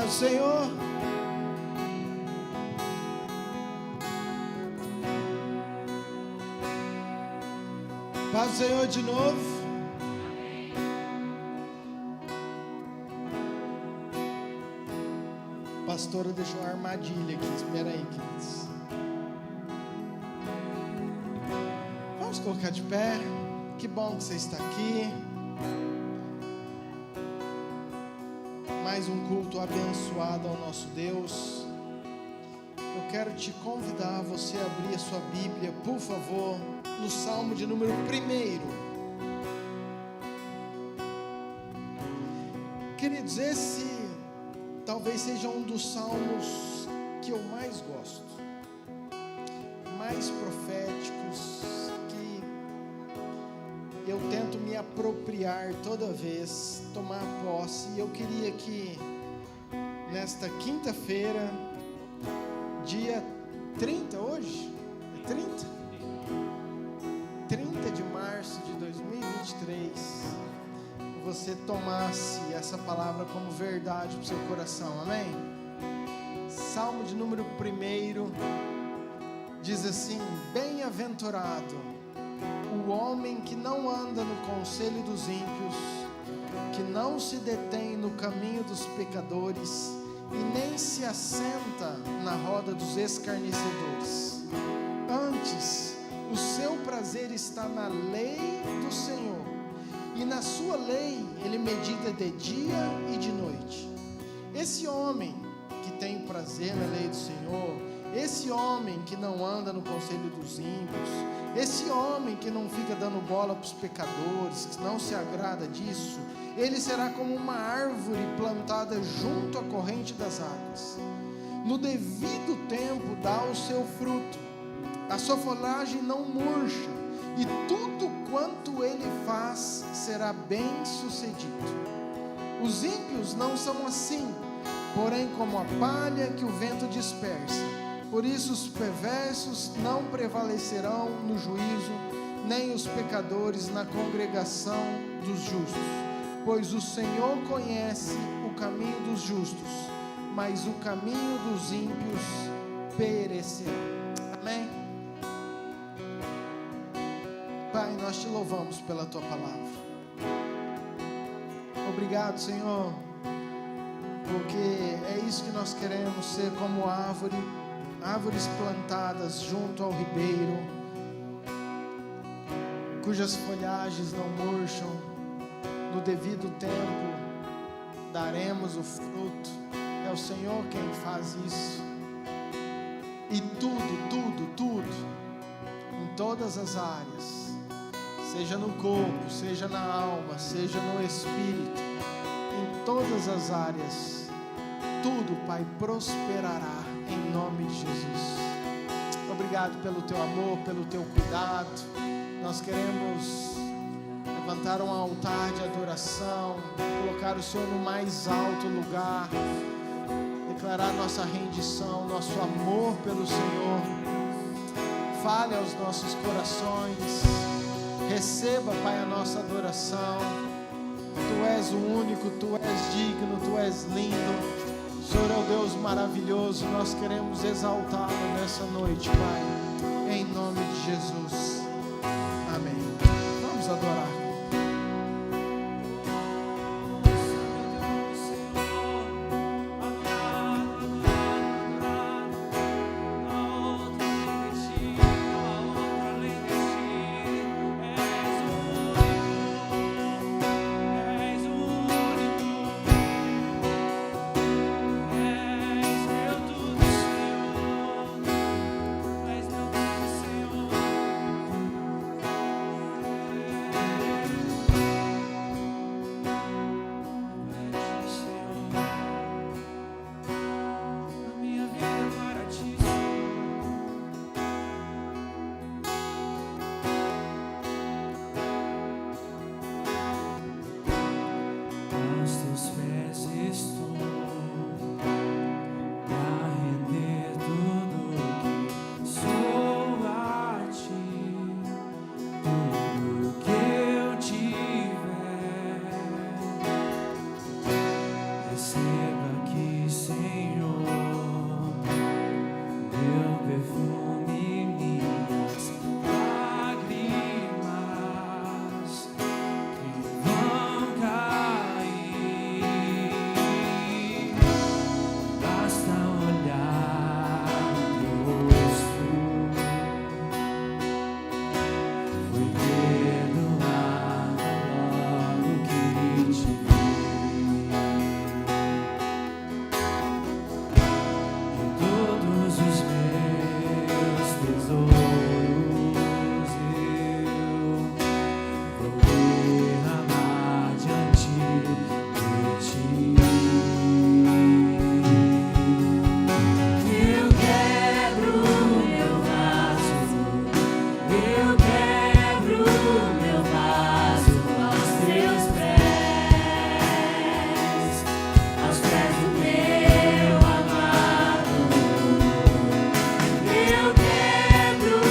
Paz do Senhor. Paz do Senhor de novo. A pastora deixou uma armadilha aqui. Espera aí, queridos. Vamos colocar de pé. Que bom que você está aqui. Mais um culto abençoado ao nosso Deus. Eu quero te convidar a você abrir a sua Bíblia, por favor, no Salmo de número 1. Queridos, esse talvez seja um dos salmos que eu mais gosto, mais proféticos, que eu tento me apropriar toda vez, tomar posse. E eu queria que nesta quinta-feira, dia 30 hoje? É 30? 30 de março de 2023, você tomasse essa palavra como verdade para o seu coração, amém? Salmo de número 1 diz assim: bem-aventurado o homem que não anda no conselho dos ímpios, que não se detém no caminho dos pecadores e nem se assenta na roda dos escarnecedores. Antes, o seu prazer está na lei do Senhor, e na sua lei ele medita de dia e de noite. Esse homem que tem prazer na lei do Senhor, esse homem que não anda no conselho dos ímpios, esse homem que não fica dando bola para os pecadores, que não se agrada disso, ele será como uma árvore plantada junto à corrente das águas. No devido tempo dá o seu fruto, a sua folhagem não murcha, e tudo quanto ele faz será bem sucedido. Os ímpios não são assim, porém como a palha que o vento dispersa. Por isso os perversos não prevalecerão no juízo, nem os pecadores na congregação dos justos. Pois o Senhor conhece o caminho dos justos, mas o caminho dos ímpios perecerá. Amém? Pai, nós te louvamos pela tua palavra. Obrigado, Senhor, porque é isso que nós queremos ser, como árvores plantadas junto ao ribeiro, cujas folhagens não murcham. No devido tempo daremos o fruto. É o Senhor quem faz isso. E tudo, em todas as áreas, seja no corpo, seja na alma, seja no espírito, em todas as áreas, tudo, Pai, prosperará em nome de Jesus. Obrigado pelo teu amor, pelo teu cuidado. Nós queremos levantar um altar de adoração, colocar o Senhor no mais alto lugar, declarar nossa rendição, nosso amor pelo Senhor. Fale aos nossos corações, receba, Pai, a nossa adoração. Tu és o único, Tu és digno, Tu és lindo. O Senhor é o Deus maravilhoso. Nós queremos exaltá-lo nessa noite, Pai, em nome de Jesus. Amém. Vamos adorar. Eu quebro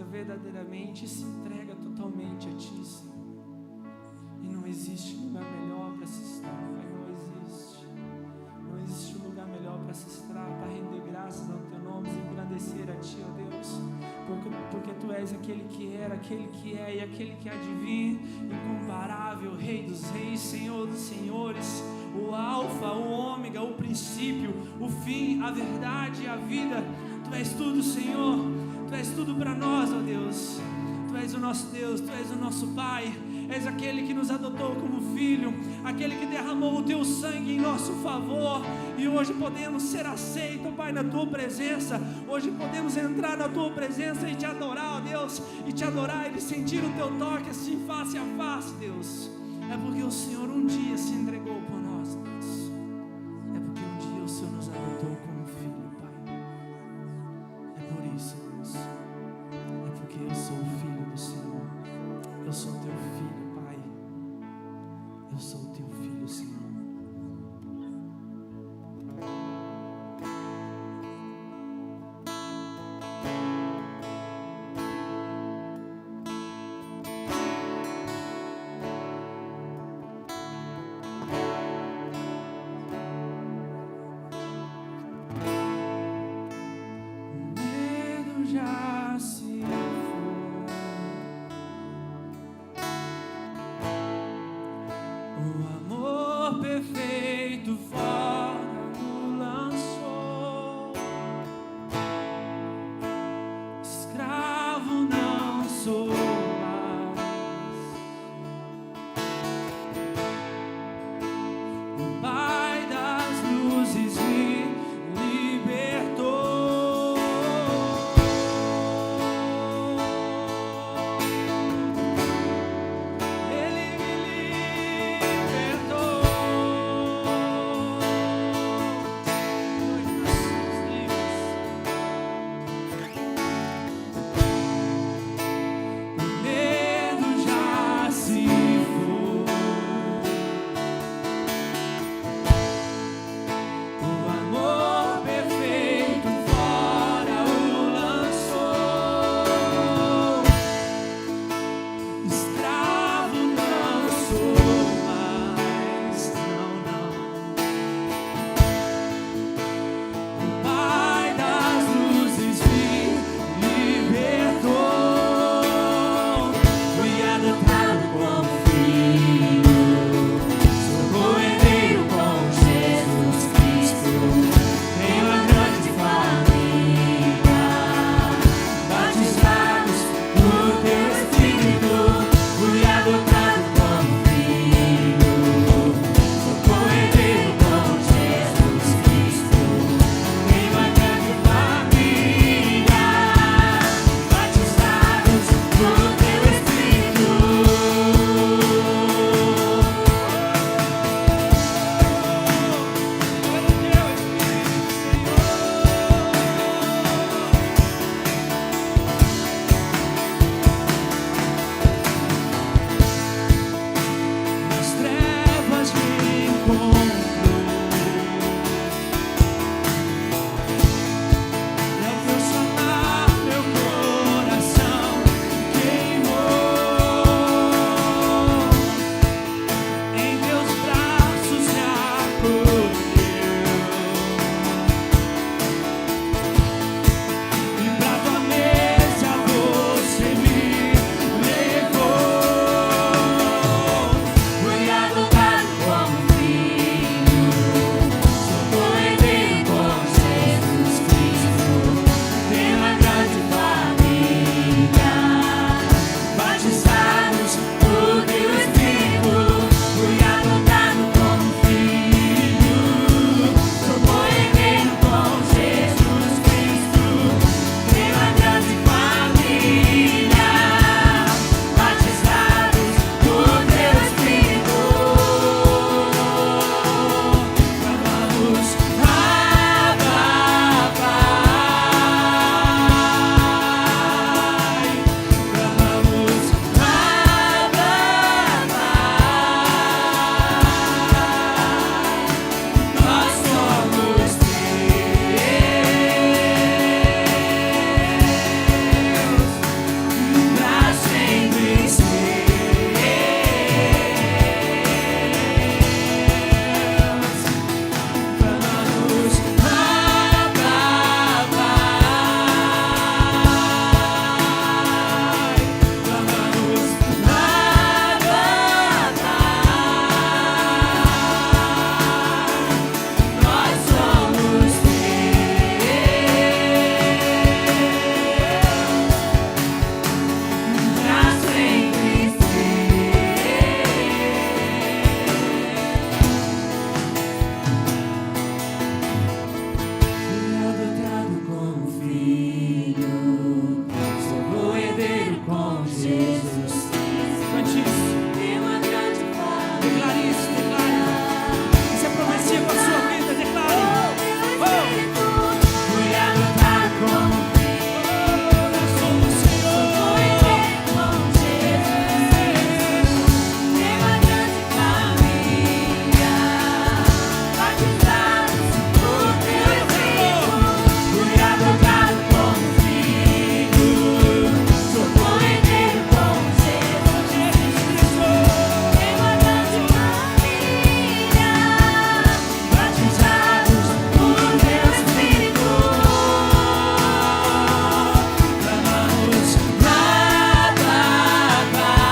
verdadeiramente se entrega totalmente a Ti, Senhor. E não existe lugar melhor para se estar, Pai, não existe lugar melhor para se estar, para render graças ao Teu nome e engrandecer a Ti, ó Deus, porque Tu és aquele que era, aquele que é e aquele que há de vir, incomparável, Rei dos reis, Senhor dos senhores, o Alfa, o Ômega, o princípio, o fim, a verdade e a vida. Tu és tudo, Senhor. Tu és tudo para nós, ó Deus. Tu és o nosso Deus, Tu és o nosso Pai. És aquele que nos adotou como filho, aquele que derramou o Teu sangue em nosso favor. E hoje podemos ser aceitos, Pai, na Tua presença. Hoje podemos entrar na Tua presença e Te adorar, ó Deus. E Te adorar e sentir o Teu toque assim, face a face, Deus. É porque o Senhor um dia se entregou por nós, Deus. É porque um dia o Senhor nos adotou como filho, Pai. É por isso, Deus. É porque eu sou o filho do Senhor. Eu sou Teu filho, Pai. Eu sou o Teu filho, Senhor. Já se foi, o amor perfeito fora o lançou. Escravo não sou mais, o Pai das luzes me libertou. Ele me Declare isso, declare. Isso é profecia para a sua vida, declare. Fui adotado como filho. Eu sou do Senhor. Com Jesus. Tenho a grande família. Batizados por teu Espírito. Fui adotado como filho. Sou co-herdeiro com Jesus Cristo. Tenho a grande família. Batizados por teu Espírito. Clamamos Abba, Pai.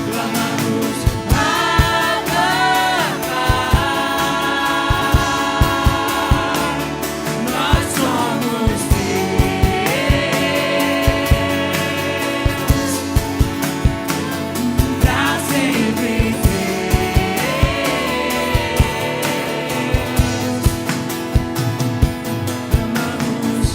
Clamamos Abba, Pai. Nós somos teus, pra sempre teus. Clamamos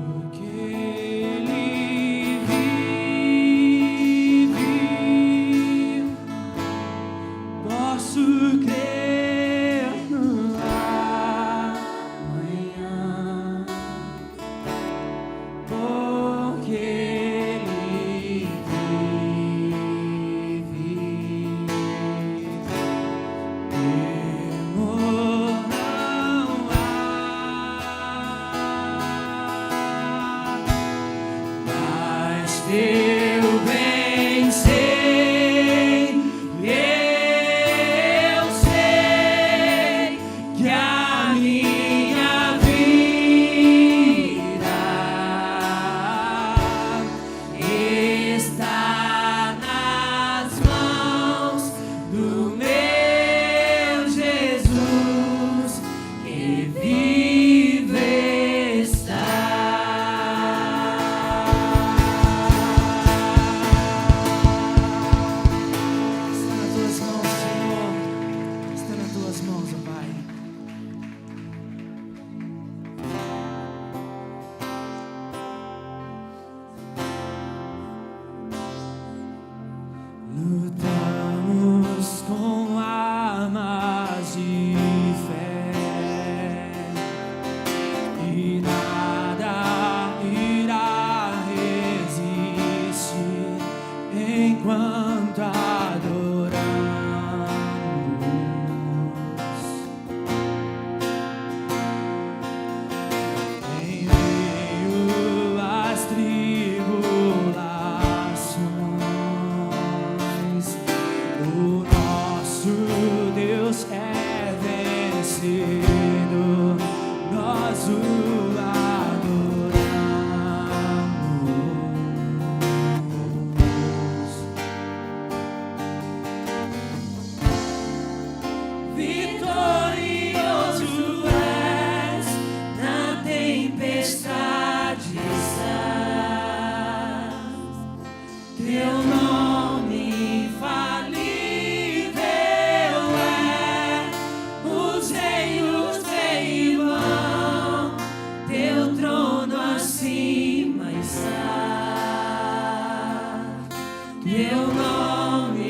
porque Ele vive, posso crer no amanhã, porque Ele vive. Temor não há, mas teu bem sei, eu sei que a minha vida está nas mãos do meu Jesus, que vive está. Está nas tuas mãos, Senhor. Está nas tuas mãos, ó Pai. Lutamos com armas de fé e nada irá resistir enquanto adoramos. Em meio às tribulações, o nosso Deus é vencido, nós o adoramos. Vitorioso és, na tempestade estás. Teu nome infalível é, os reinos em vão, teu trono acima está. Teu nome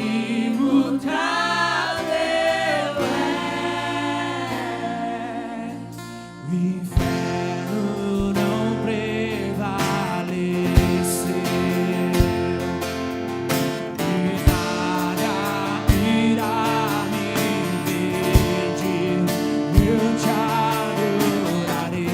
imutável é, o inferno não prevaleceu. Nada irá me impedir, eu te adorarei.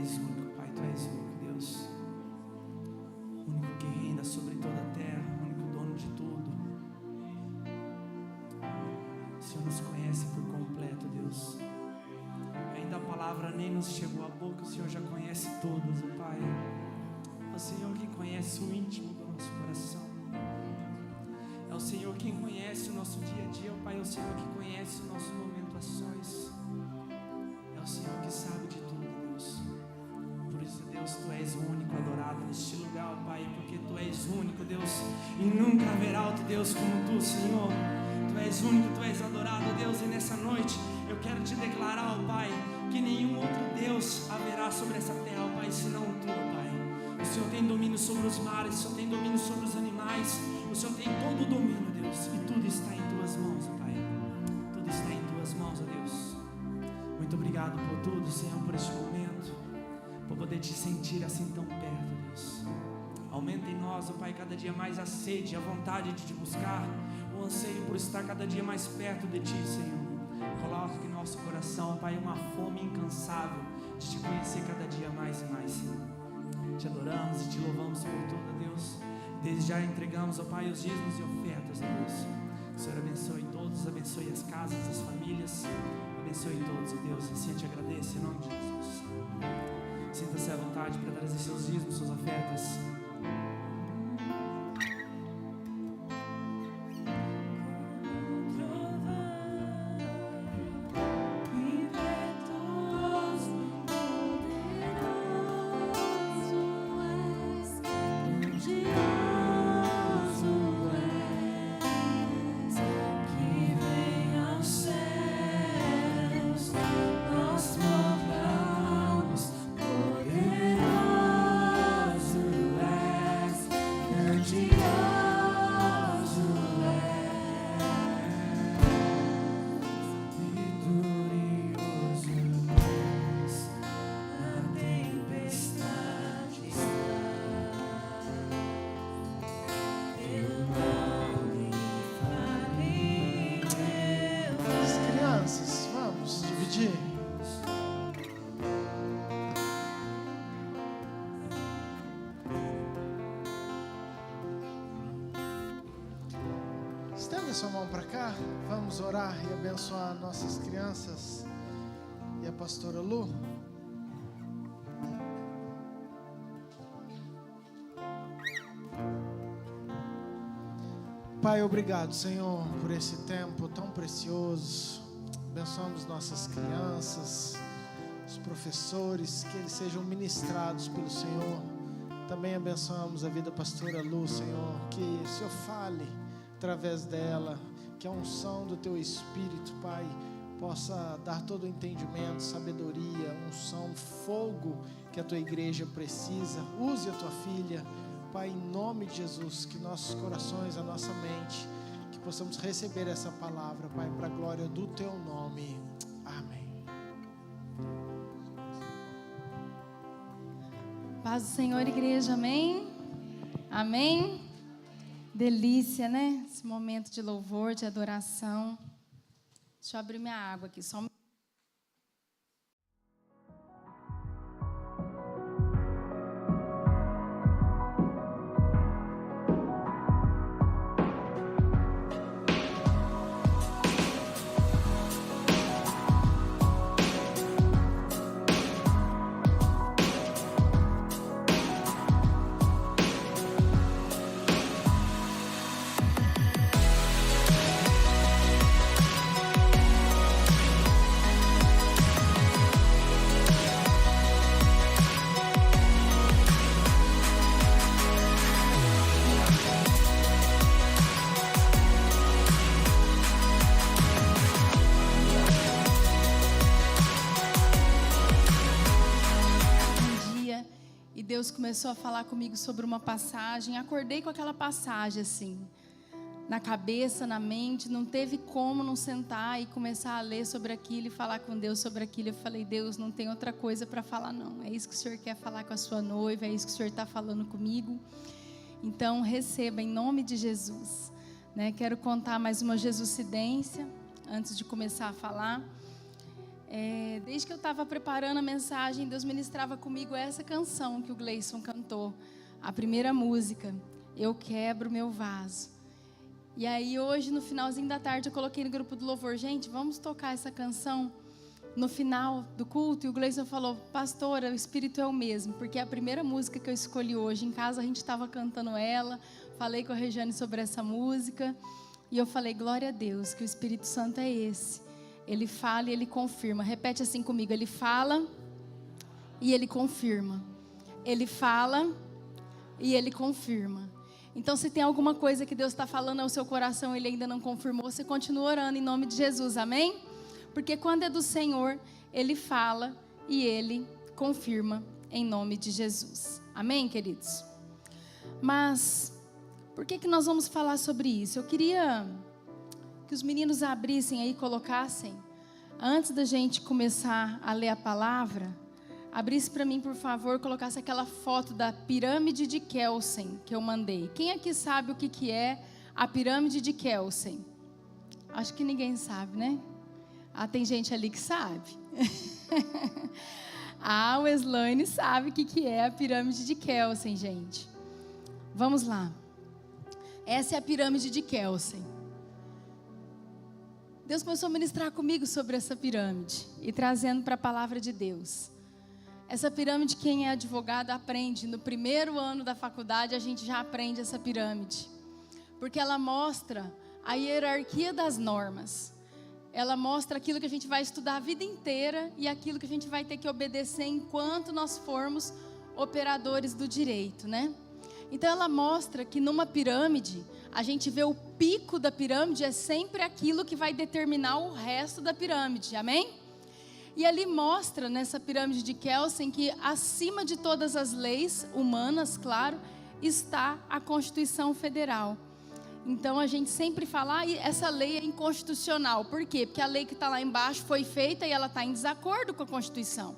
és único, Pai, Tu és único, Deus. O único que reina sobre toda a terra, o único dono de tudo. O Senhor nos conhece por completo, Deus. Ainda a palavra nem nos chegou à boca, o Senhor já conhece todas, ó Pai. É o Senhor quem conhece o íntimo do nosso coração. É o Senhor quem conhece o nosso dia a dia, ó Pai. É o Senhor que conhece os nossos momentações. É o Senhor que sabe de tudo, Deus. Por isso, Deus, Tu és o único adorado neste lugar, ó Pai. Porque Tu és único, Deus. E nunca haverá outro Deus como Tu, Senhor. Tu és único, Tu és adorado, Deus. E nessa noite eu quero Te declarar, ó Pai, que nenhum outro Deus haverá sobre essa terra, ó Pai, senão Tu, ó Pai. O Senhor tem domínio sobre os mares, o Senhor tem domínio sobre os animais, o Senhor tem todo o domínio, Deus. E tudo está em Tuas mãos, ó Pai. Tudo está em Tuas mãos, ó Deus. Muito obrigado por tudo, Senhor, por este momento, por poder Te sentir assim tão perto, Deus. Aumenta em nós, ó Pai, cada dia mais a sede, a vontade de Te buscar, o anseio por estar cada dia mais perto de Ti, Senhor. Coloca em nosso coração, Pai, uma fome incansável de Te conhecer cada dia mais e mais, Senhor. Te adoramos e Te louvamos por tudo, Deus. Desde já entregamos, ó Pai, os dízimos e ofertas, ó Deus. Que o Senhor abençoe todos, abençoe as casas, as famílias, abençoe todos, ó Deus. Assim eu Te agradeço em nome de Jesus. Sinta-se à vontade para trazer seus dízimos, suas ofertas. Estenda sua mão para cá, vamos orar e abençoar nossas crianças e a pastora Lu. Pai, obrigado, Senhor, por esse tempo tão precioso. Abençoamos nossas crianças, os professores, que eles sejam ministrados pelo Senhor. Também abençoamos a vida da pastora Lu, Senhor, que o Senhor fale através dela, que a unção do Teu Espírito, Pai, possa dar todo o entendimento, sabedoria, unção, fogo que a Tua igreja precisa. Use a Tua filha, Pai, em nome de Jesus, que nossos corações, a nossa mente, que possamos receber essa palavra, Pai, para a glória do Teu nome. Amém. Paz do Senhor, igreja, amém? Amém? Delícia, né? Esse momento de louvor, de adoração. Deixa eu abrir minha água aqui, só um... Deus começou a falar comigo sobre uma passagem. Acordei com aquela passagem assim, na cabeça, na mente. Não teve como não sentar e começar a ler sobre aquilo e falar com Deus sobre aquilo. Eu falei: Deus, não tem outra coisa para falar não. É isso que o Senhor quer falar com a sua noiva, é isso que o Senhor está falando comigo. Então receba em nome de Jesus, né? Quero contar mais uma Jesuscidência antes de começar a falar. Desde que eu estava preparando a mensagem, Deus ministrava comigo essa canção que o Gleison cantou, a primeira música, Eu Quebro Meu Vaso. E aí hoje, no finalzinho da tarde, eu coloquei no grupo do louvor, gente, vamos tocar essa canção no final do culto. E o Gleison falou, pastora, o Espírito é o mesmo, porque é a primeira música que eu escolhi hoje. Em casa a gente estava cantando ela, falei com a Regiane sobre essa música, e eu falei, glória a Deus, que o Espírito Santo é esse. Ele fala e Ele confirma. Repete assim comigo. Ele fala e Ele confirma. Ele fala e Ele confirma. Então, se tem alguma coisa que Deus está falando ao seu coração e Ele ainda não confirmou, você continua orando em nome de Jesus. Amém? Porque quando é do Senhor, Ele fala e Ele confirma em nome de Jesus. Amém, queridos? Mas, por que nós vamos falar sobre isso? Eu queria que os meninos abrissem aí e colocassem, antes da gente começar a ler a palavra, abrisse para mim, por favor, colocasse aquela foto da pirâmide de Kelsen que eu mandei. Quem aqui sabe o que é a pirâmide de Kelsen? Acho que ninguém sabe, né? Ah, tem gente ali que sabe. O Weslaine sabe o que é a pirâmide de Kelsen, gente. Vamos lá. Essa é a pirâmide de Kelsen. Deus começou a ministrar comigo sobre essa pirâmide e trazendo para a palavra de Deus. Essa pirâmide, quem é advogado aprende. No primeiro ano da faculdade, a gente já aprende essa pirâmide. Porque ela mostra a hierarquia das normas. Ela mostra aquilo que a gente vai estudar a vida inteira e aquilo que a gente vai ter que obedecer enquanto nós formos operadores do direito, né? Então ela mostra que numa pirâmide, a gente vê o pico da pirâmide é sempre aquilo que vai determinar o resto da pirâmide, amém? E ali mostra nessa pirâmide de Kelsen que acima de todas as leis humanas, claro, está a Constituição Federal. Então a gente sempre fala, essa lei é inconstitucional. Por quê? Porque a lei que está lá embaixo foi feita e ela está em desacordo com a Constituição.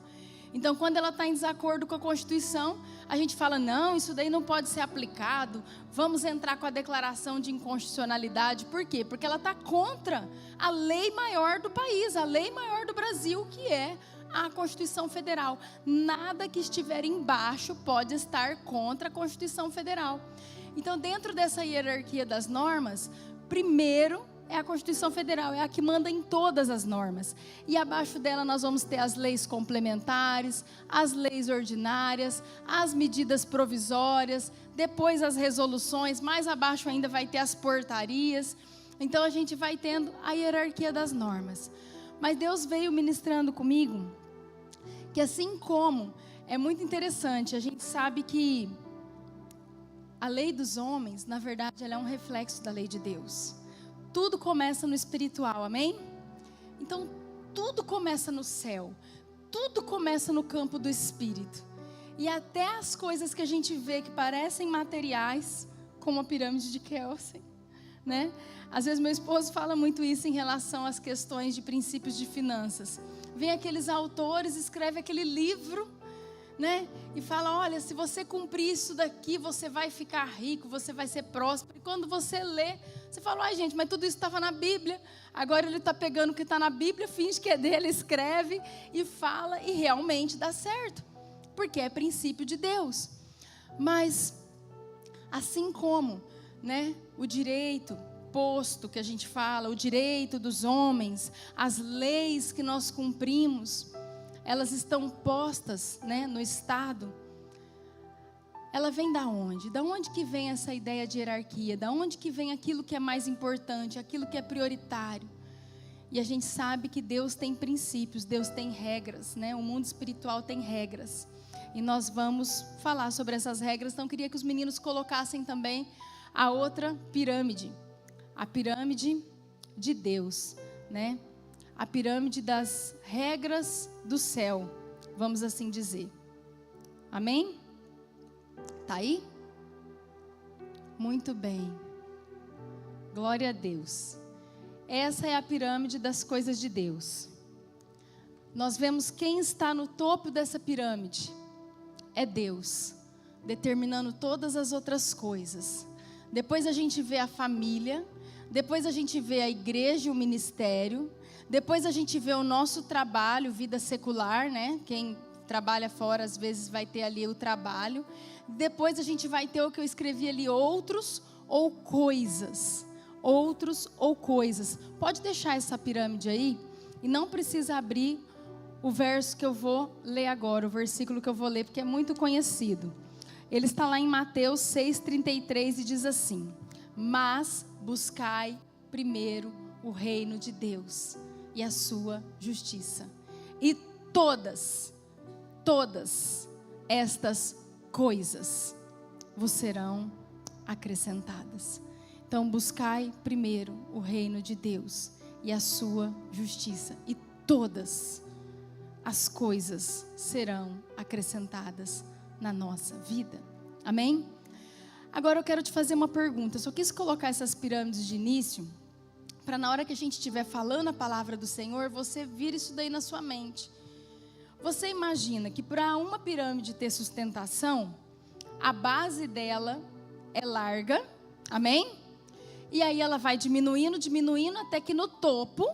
Então, quando ela está em desacordo com a Constituição, a gente fala, não, isso daí não pode ser aplicado, vamos entrar com a declaração de inconstitucionalidade. Por quê? Porque ela está contra a lei maior do país, a lei maior do Brasil, que é a Constituição Federal. Nada que estiver embaixo pode estar contra a Constituição Federal. Então, dentro dessa hierarquia das normas, primeiro é a Constituição Federal, é a que manda em todas as normas. E abaixo dela nós vamos ter as leis complementares, as leis ordinárias, as medidas provisórias, depois as resoluções, mais abaixo ainda vai ter as portarias. Então a gente vai tendo a hierarquia das normas. Mas Deus veio ministrando comigo que assim como é muito interessante, a gente sabe que a lei dos homens, na verdade, ela é um reflexo da lei de Deus. Tudo começa no espiritual, amém? Então, tudo começa no céu. Tudo começa no campo do espírito. E até as coisas que a gente vê que parecem materiais, como a pirâmide de Kelsen, né? Às vezes meu esposo fala muito isso em relação às questões de princípios de finanças. Vem aqueles autores, escreve aquele livro, né? E fala, olha, se você cumprir isso daqui, você vai ficar rico, você vai ser próspero. E quando você lê, você fala, ai gente, mas tudo isso estava na Bíblia. Agora ele está pegando o que está na Bíblia, finge que é dele, escreve e fala e realmente dá certo. Porque é princípio de Deus. Mas, assim como, né, o direito posto que a gente fala, o direito dos homens, as leis que nós cumprimos, elas estão postas, né, no Estado. Ela vem da onde? Da onde que vem essa ideia de hierarquia? Da onde que vem aquilo que é mais importante, aquilo que é prioritário? E a gente sabe que Deus tem princípios, Deus tem regras, né? O mundo espiritual tem regras. E nós vamos falar sobre essas regras. Então, eu queria que os meninos colocassem também a outra pirâmide. A pirâmide de Deus, né? A pirâmide das regras do céu, vamos assim dizer. Amém? Tá aí? Muito bem. Glória a Deus. Essa é a pirâmide das coisas de Deus. Nós vemos quem está no topo dessa pirâmide. É Deus, determinando todas as outras coisas. Depois a gente vê a família, depois a gente vê a igreja e o ministério, Depois a gente vê o nosso trabalho, vida secular, né? Quem trabalha fora às vezes vai ter ali o trabalho. Depois a gente vai ter o que eu escrevi ali, outros ou coisas. Outros ou coisas. Pode deixar essa pirâmide aí e não precisa abrir o verso que eu vou ler agora, o versículo que eu vou ler, porque é muito conhecido. Ele está lá em Mateus 6,33 e diz assim: mas buscai primeiro o reino de Deus e a sua justiça, e todas estas coisas vos serão acrescentadas. Então buscai primeiro o reino de Deus e a sua justiça, e todas as coisas serão acrescentadas na nossa vida. Amém? Agora eu quero te fazer uma pergunta. Eu só quis colocar essas pirâmides de início para na hora que a gente estiver falando a palavra do Senhor, você vir isso daí na sua mente. Você imagina que para uma pirâmide ter sustentação, a base dela é larga, amém? E aí ela vai diminuindo, até que no topo,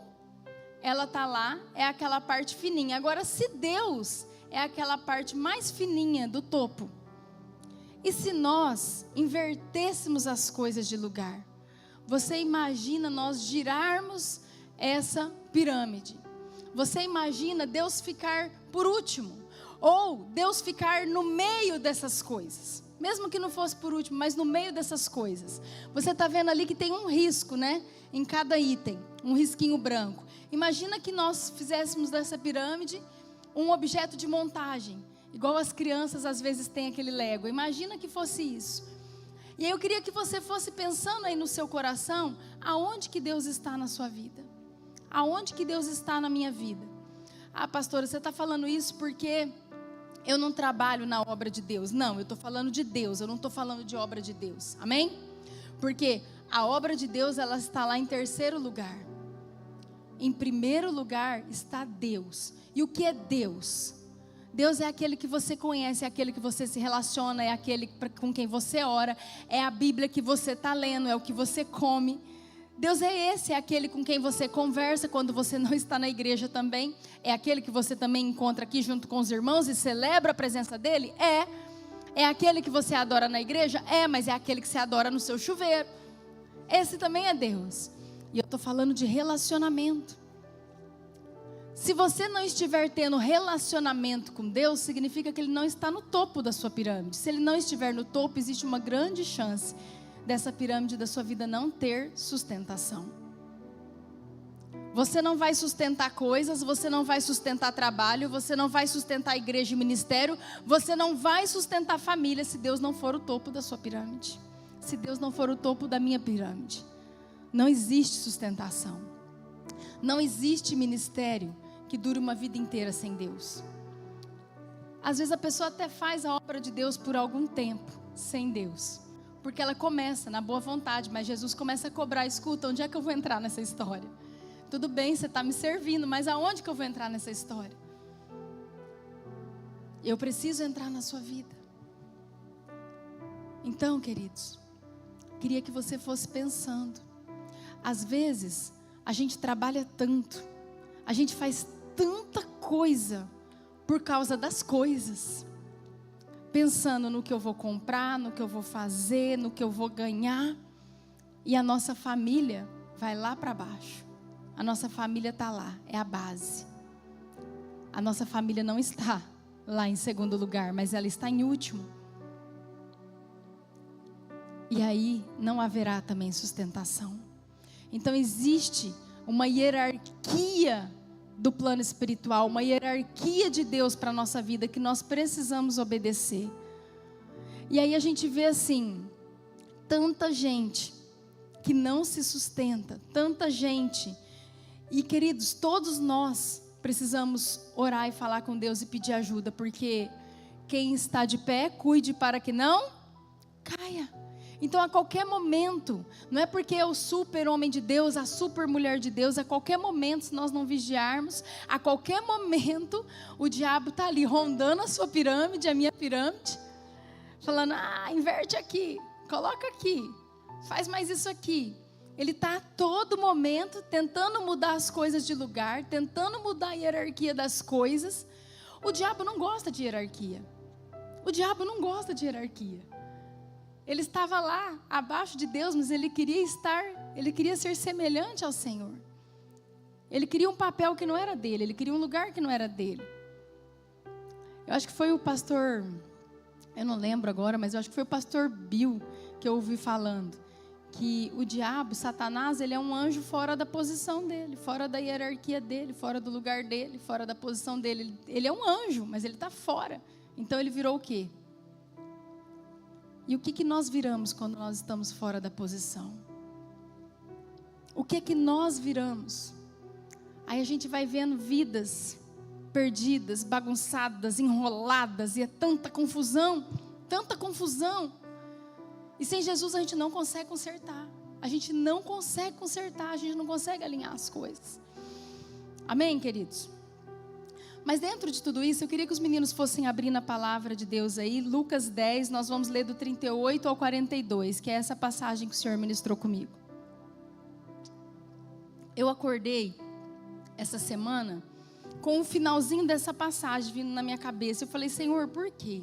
ela está lá, é aquela parte fininha. Agora, se Deus é aquela parte mais fininha do topo, e se nós invertêssemos as coisas de lugar? Você imagina nós girarmos essa pirâmide? Você imagina Deus ficar por último? Ou Deus ficar no meio dessas coisas? Mesmo que não fosse por último, mas no meio dessas coisas. Você está vendo ali que tem um risco, né? Em cada item, um risquinho branco. Imagina que nós fizéssemos dessa pirâmide um objeto de montagem. Igual as crianças às vezes têm aquele Lego. Imagina que fosse isso. E aí eu queria que você fosse pensando aí no seu coração, aonde que Deus está na sua vida? Aonde que Deus está na minha vida? Ah, pastora, você está falando isso porque eu não trabalho na obra de Deus. Não, eu estou falando de Deus, eu não estou falando de obra de Deus. Amém? Porque a obra de Deus, ela está lá em terceiro lugar. Em primeiro lugar está Deus. E o que é Deus? Deus é aquele que você conhece, é aquele que você se relaciona, é aquele com quem você ora, é a Bíblia que você está lendo, é o que você come. Deus é esse, é aquele com quem você conversa quando você não está na igreja também, é aquele que você também encontra aqui junto com os irmãos e celebra a presença dele, é aquele que você adora na igreja, mas é aquele que você adora no seu chuveiro. Esse também é Deus. E eu estou falando de relacionamento. Se você não estiver tendo relacionamento com Deus, significa que Ele não está no topo da sua pirâmide. Se Ele não estiver no topo, existe uma grande chance dessa pirâmide da sua vida não ter sustentação. Você não vai sustentar coisas, você não vai sustentar trabalho, você não vai sustentar igreja e ministério, você não vai sustentar família se Deus não for o topo da sua pirâmide. Se Deus não for o topo da minha pirâmide. Não existe sustentação. Não existe ministério que dure uma vida inteira sem Deus. Às vezes a pessoa até faz a obra de Deus por algum tempo sem Deus, porque ela começa na boa vontade, mas Jesus começa a cobrar. Escuta, onde é que eu vou entrar nessa história? Tudo bem, você está me servindo, mas aonde que eu vou entrar nessa história? Eu preciso entrar na sua vida. Então, queridos, queria que você fosse pensando. Às vezes a gente trabalha tanto, a gente faz tanta coisa por causa das coisas, pensando no que eu vou comprar, no que eu vou fazer, no que eu vou ganhar, e a nossa família vai lá para baixo. A nossa família está lá, é a base. A nossa família não está lá em segundo lugar, mas ela está em último. E aí não haverá também sustentação. Então existe uma hierarquia do plano espiritual, uma hierarquia de Deus para a nossa vida que nós precisamos obedecer. E aí a gente vê assim, tanta gente que não se sustenta, tanta gente. E queridos, todos nós precisamos orar e falar com Deus e pedir ajuda, porque quem está de pé, cuide para que não caia. Então a qualquer momento, não é porque é o super homem de Deus, a super mulher de Deus, a qualquer momento, se nós não vigiarmos, a qualquer momento o diabo está ali rondando a sua pirâmide, a minha pirâmide, falando, inverte aqui, coloca aqui, faz mais isso aqui. Ele está a todo momento tentando mudar as coisas de lugar, tentando mudar a hierarquia das coisas. O diabo não gosta de hierarquia. O diabo não gosta de hierarquia. Ele estava lá, abaixo de Deus, mas ele queria ser semelhante ao Senhor. Ele queria um papel que não era dele, ele queria um lugar que não era dele. Eu acho que foi o pastor, eu não lembro agora, mas eu acho que foi o pastor Bill que eu ouvi falando, que o diabo, Satanás, ele é um anjo fora da posição dele, fora da hierarquia dele, fora do lugar dele, fora da posição dele. Ele é um anjo, mas ele está fora. Então ele virou o quê? E o que nós viramos quando nós estamos fora da posição? O que nós viramos? Aí a gente vai vendo vidas perdidas, bagunçadas, enroladas, e é tanta confusão. E sem Jesus a gente não consegue consertar. A gente não consegue alinhar as coisas. Amém, queridos? Mas dentro de tudo isso, eu queria que os meninos fossem abrindo a palavra de Deus aí. Lucas 10, nós vamos ler do 38 ao 42, que é essa passagem que o Senhor ministrou comigo. Eu acordei essa semana com o finalzinho dessa passagem vindo na minha cabeça. Eu falei, Senhor, por quê?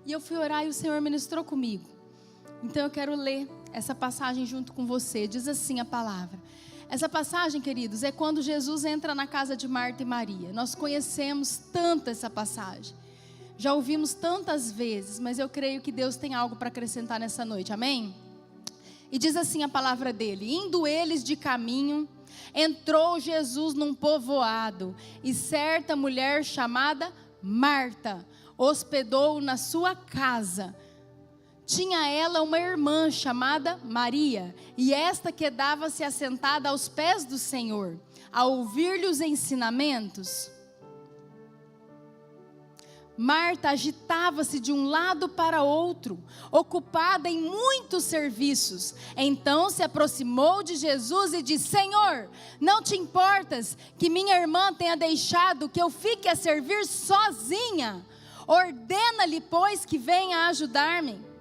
E eu fui orar e o Senhor ministrou comigo. Então eu quero ler essa passagem junto com você. Diz assim a palavra. Essa passagem, queridos, é quando Jesus entra na casa de Marta e Maria. Nós conhecemos tanto essa passagem. Já ouvimos tantas vezes, mas eu creio que Deus tem algo para acrescentar nessa noite. Amém? E diz assim a palavra dele. Indo eles de caminho, entrou Jesus num povoado, e certa mulher chamada Marta hospedou-o na sua casa. Tinha ela uma irmã chamada Maria, e esta quedava-se assentada aos pés do Senhor, a ouvir-lhe os ensinamentos. Marta agitava-se de um lado para outro, ocupada em muitos serviços. Então se aproximou de Jesus e disse, Senhor, não te importas que minha irmã tenha deixado que eu fique a servir sozinha? Ordena-lhe, pois, que venha ajudar-me.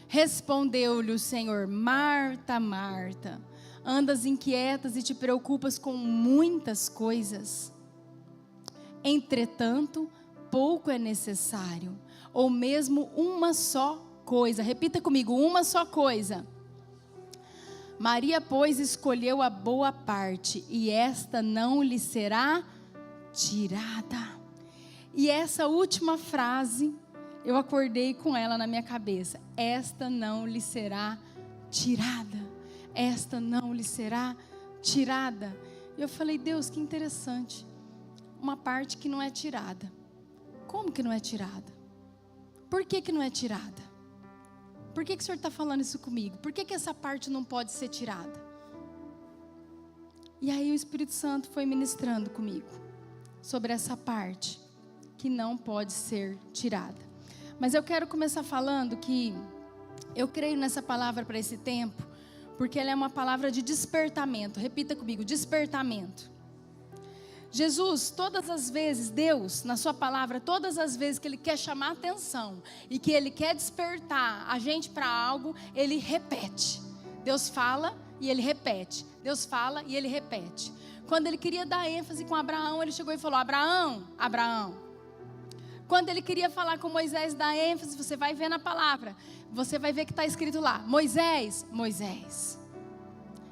Respondeu-lhe o Senhor, Marta, Marta, andas inquietas e te preocupas com muitas coisas. Entretanto, pouco é necessário, ou mesmo uma só coisa. Repita comigo, uma só coisa. Maria, pois, escolheu a boa parte, e esta não lhe será tirada. E essa última frase, eu acordei com ela na minha cabeça. Esta não lhe será tirada. Esta não lhe será tirada. E eu falei, Deus, que interessante. Uma parte que não é tirada. Como que não é tirada? Por que não é tirada? Por que o Senhor está falando isso comigo? Por que essa parte não pode ser tirada? E aí o Espírito Santo foi ministrando comigo sobre essa parte que não pode ser tirada. Mas eu quero começar falando que eu creio nessa palavra para esse tempo, porque ela é uma palavra de despertamento. Repita comigo, despertamento. Jesus, todas as vezes, Deus, na sua palavra, todas as vezes que Ele quer chamar atenção e que Ele quer despertar a gente para algo, Ele repete. Deus fala e Ele repete. Deus fala e Ele repete. Quando Ele queria dar ênfase com Abraão, Ele chegou e falou, Abraão, Abraão. Quando Ele queria falar com Moisés, dar ênfase, você vai ver na palavra, você vai ver que está escrito lá, Moisés, Moisés.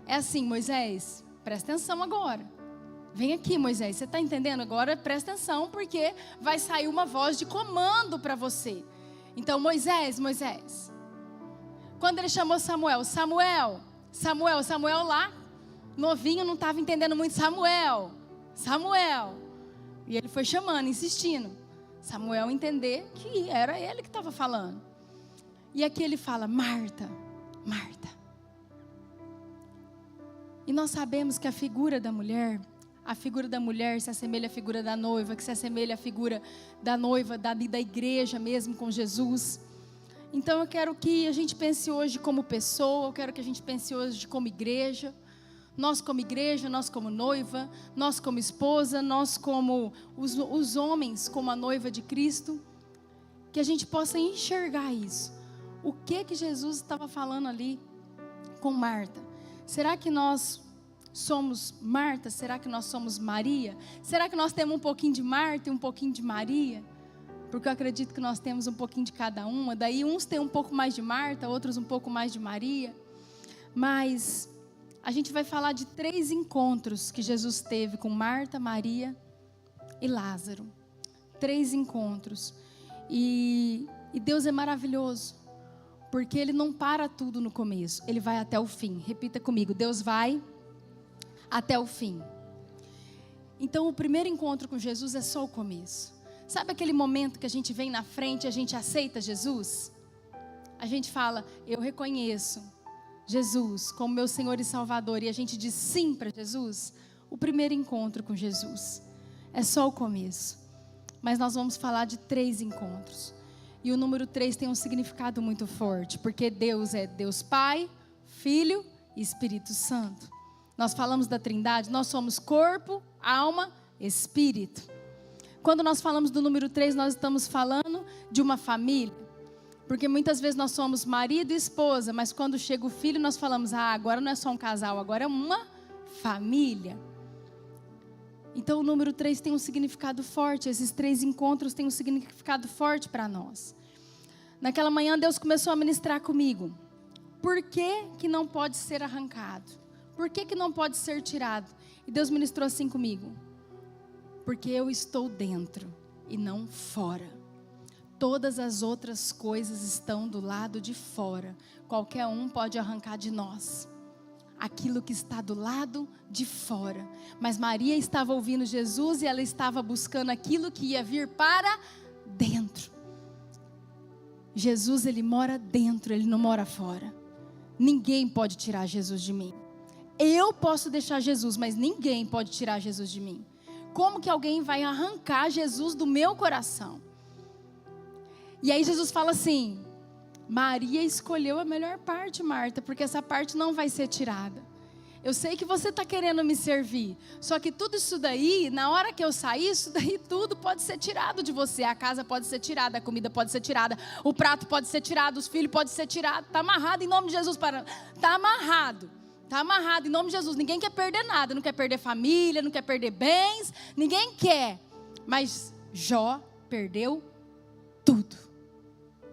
É assim, Moisés, presta atenção agora. Vem aqui, Moisés, você está entendendo? Agora presta atenção, porque vai sair uma voz de comando para você. Então, Moisés, Moisés. Quando Ele chamou Samuel, Samuel, Samuel, Samuel lá, novinho, não estava entendendo muito, Samuel, Samuel. E Ele foi chamando, insistindo. Samuel entender que era Ele que estava falando. E aqui Ele fala, Marta, Marta. E nós sabemos que a figura da mulher se assemelha à figura da noiva, que se assemelha à figura da noiva, da igreja mesmo com Jesus. Então eu quero que a gente pense hoje como pessoa, eu quero que a gente pense hoje como igreja. Nós como igreja, nós como noiva, nós como esposa, nós como os homens, como a noiva de Cristo. Que a gente possa enxergar isso. O que Jesus estava falando ali com Marta? Será que nós somos Marta? Será que nós somos Maria? Será que nós temos um pouquinho de Marta e um pouquinho de Maria? Porque eu acredito que nós temos um pouquinho de cada uma. Daí uns têm um pouco mais de Marta, outros um pouco mais de Maria. Mas a gente vai falar de 3 encontros que Jesus teve com Marta, Maria e Lázaro. 3 encontros. E Deus é maravilhoso, porque Ele não para tudo no começo, Ele vai até o fim. Repita comigo: Deus vai até o fim. Então o primeiro encontro com Jesus é só o começo. Sabe aquele momento que a gente vem na frente e a gente aceita Jesus? A gente fala: eu reconheço Jesus como meu Senhor e Salvador, e a gente diz sim para Jesus. O primeiro encontro com Jesus é só o começo. Mas nós vamos falar de 3 encontros. E o número 3 tem um significado muito forte, porque Deus é Deus Pai, Filho e Espírito Santo. Nós falamos da Trindade, nós somos corpo, alma, espírito. Quando nós falamos do número 3, nós estamos falando de uma família. Porque muitas vezes nós somos marido e esposa, mas quando chega o filho nós falamos: agora não é só um casal, agora é uma família. Então o número 3 tem um significado forte, esses 3 encontros têm um significado forte para nós. Naquela manhã Deus começou a ministrar comigo. Por que não pode ser arrancado? Por que não pode ser tirado? E Deus ministrou assim comigo: porque eu estou dentro e não fora. Todas as outras coisas estão do lado de fora. Qualquer um pode arrancar de nós aquilo que está do lado de fora. Mas Maria estava ouvindo Jesus e ela estava buscando aquilo que ia vir para dentro. Jesus, Ele mora dentro, Ele não mora fora. Ninguém pode tirar Jesus de mim. Eu posso deixar Jesus, mas ninguém pode tirar Jesus de mim. Como que alguém vai arrancar Jesus do meu coração? E aí Jesus fala assim: Maria escolheu a melhor parte, Marta, porque essa parte não vai ser tirada. Eu sei que você está querendo me servir, só que tudo isso daí, na hora que eu sair, isso daí tudo pode ser tirado de você. A casa pode ser tirada, a comida pode ser tirada, o prato pode ser tirado, os filhos podem ser tirados. Está amarrado em nome de Jesus. Está amarrado. Está amarrado em nome de Jesus. Ninguém quer perder nada, não quer perder família, não quer perder bens, ninguém quer. Mas Jó perdeu tudo,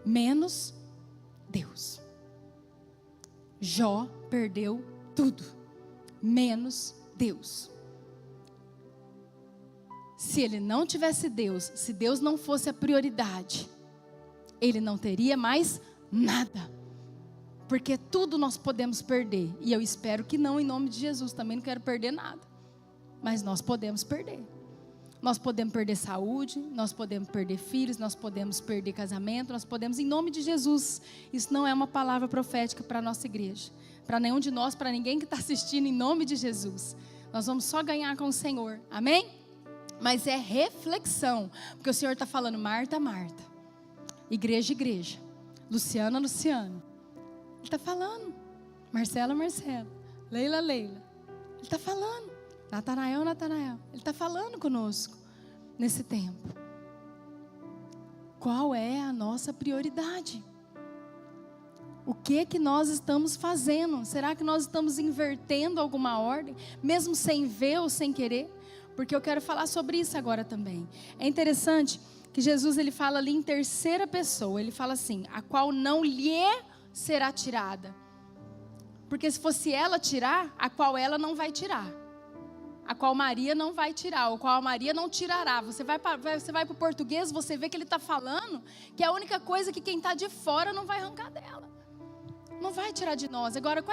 menos Deus. Jó perdeu tudo, menos Deus. Se ele não tivesse Deus, se Deus não fosse a prioridade, ele não teria mais nada. Porque tudo nós podemos perder. E eu espero que não, em nome de Jesus. Também não quero perder nada. Mas nós podemos perder. Nós podemos perder saúde, nós podemos perder filhos, nós podemos perder casamento, nós podemos, em nome de Jesus. Isso não é uma palavra profética para a nossa igreja. Para nenhum de nós, para ninguém que está assistindo, em nome de Jesus. Nós vamos só ganhar com o Senhor. Amém? Mas é reflexão. Porque o Senhor está falando: Marta, Marta. Igreja, igreja. Luciana, Luciano. Ele está falando. Marcela, Marcela. Leila, Leila. Ele está falando. Natanael, Natanael. Ele está falando conosco nesse tempo. Qual é a nossa prioridade? O que nós estamos fazendo? Será que nós estamos invertendo alguma ordem? Mesmo sem ver ou sem querer? Porque eu quero falar sobre isso agora também. É interessante que Jesus, ele fala ali em terceira pessoa. Ele fala assim: a qual não lhe será tirada. Porque se fosse ela tirar, a qual ela não vai tirar. A qual Maria não vai tirar, ou qual Maria não tirará. Você vai para o português, você vê que ele está falando que é a única coisa que quem está de fora não vai arrancar dela. Não vai tirar de nós. Agora,